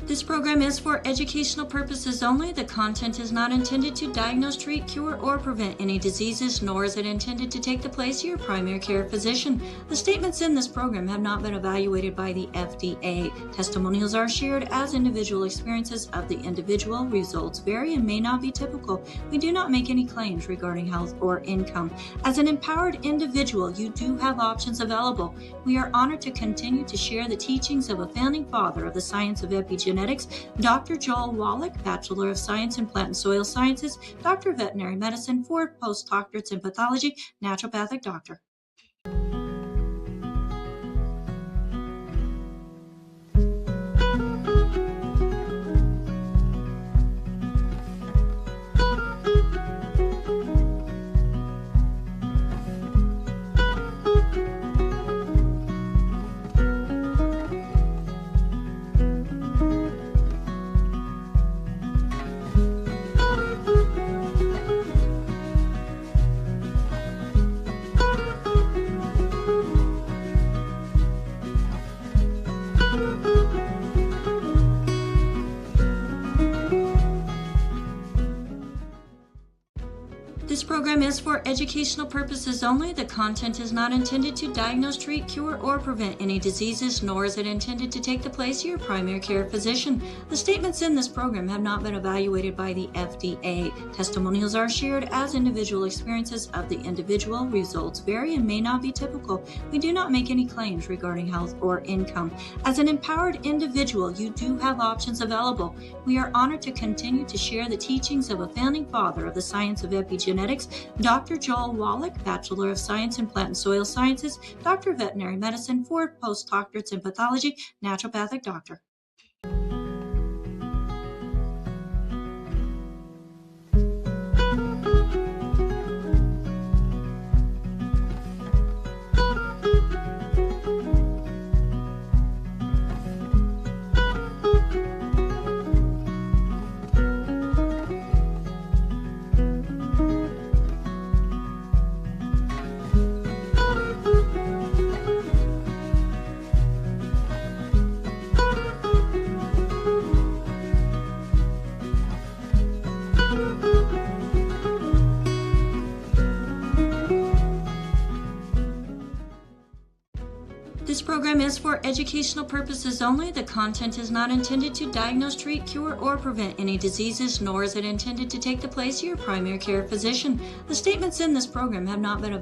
This program is for educational purposes only. The content is not intended to diagnose, treat, cure, or prevent any diseases, nor is it intended to take the place of your primary care physician. The statements in this program have not been evaluated by the FDA. Testimonials are shared as individual experiences of the individual. Results vary and may not be typical. We do not make any claims regarding health or income. As an empowered individual, you do have options available. We are honored to continue to share the teachings of a founding father of the science of epigenetics, Dr. Joel Wallach, Bachelor of Science in Plant and Soil Sciences, Doctor of Veterinary Medicine, 4 postdoctorates in pathology, naturopathic doctor. program is for educational purposes only. The content is not intended to diagnose, treat, cure, or prevent any diseases, nor is it intended to take the place of your primary care physician. The statements in this program have not been evaluated by the FDA. Testimonials are shared as individual experiences of the individual. Results vary and may not be typical. We do not make any claims regarding health or income. As an empowered individual, you do have options available. We are honored to continue to share the teachings of a founding father of the science of epigenetics, Dr. Joel Wallach, Bachelor of Science in Plant and Soil Sciences, Doctor of Veterinary Medicine, 4 postdoctorates in pathology, naturopathic doctor. This program is for educational purposes only. The content is not intended to diagnose, treat, cure, or prevent any diseases, nor is it intended to take the place of your primary care physician. The statements in this program have not been evaluated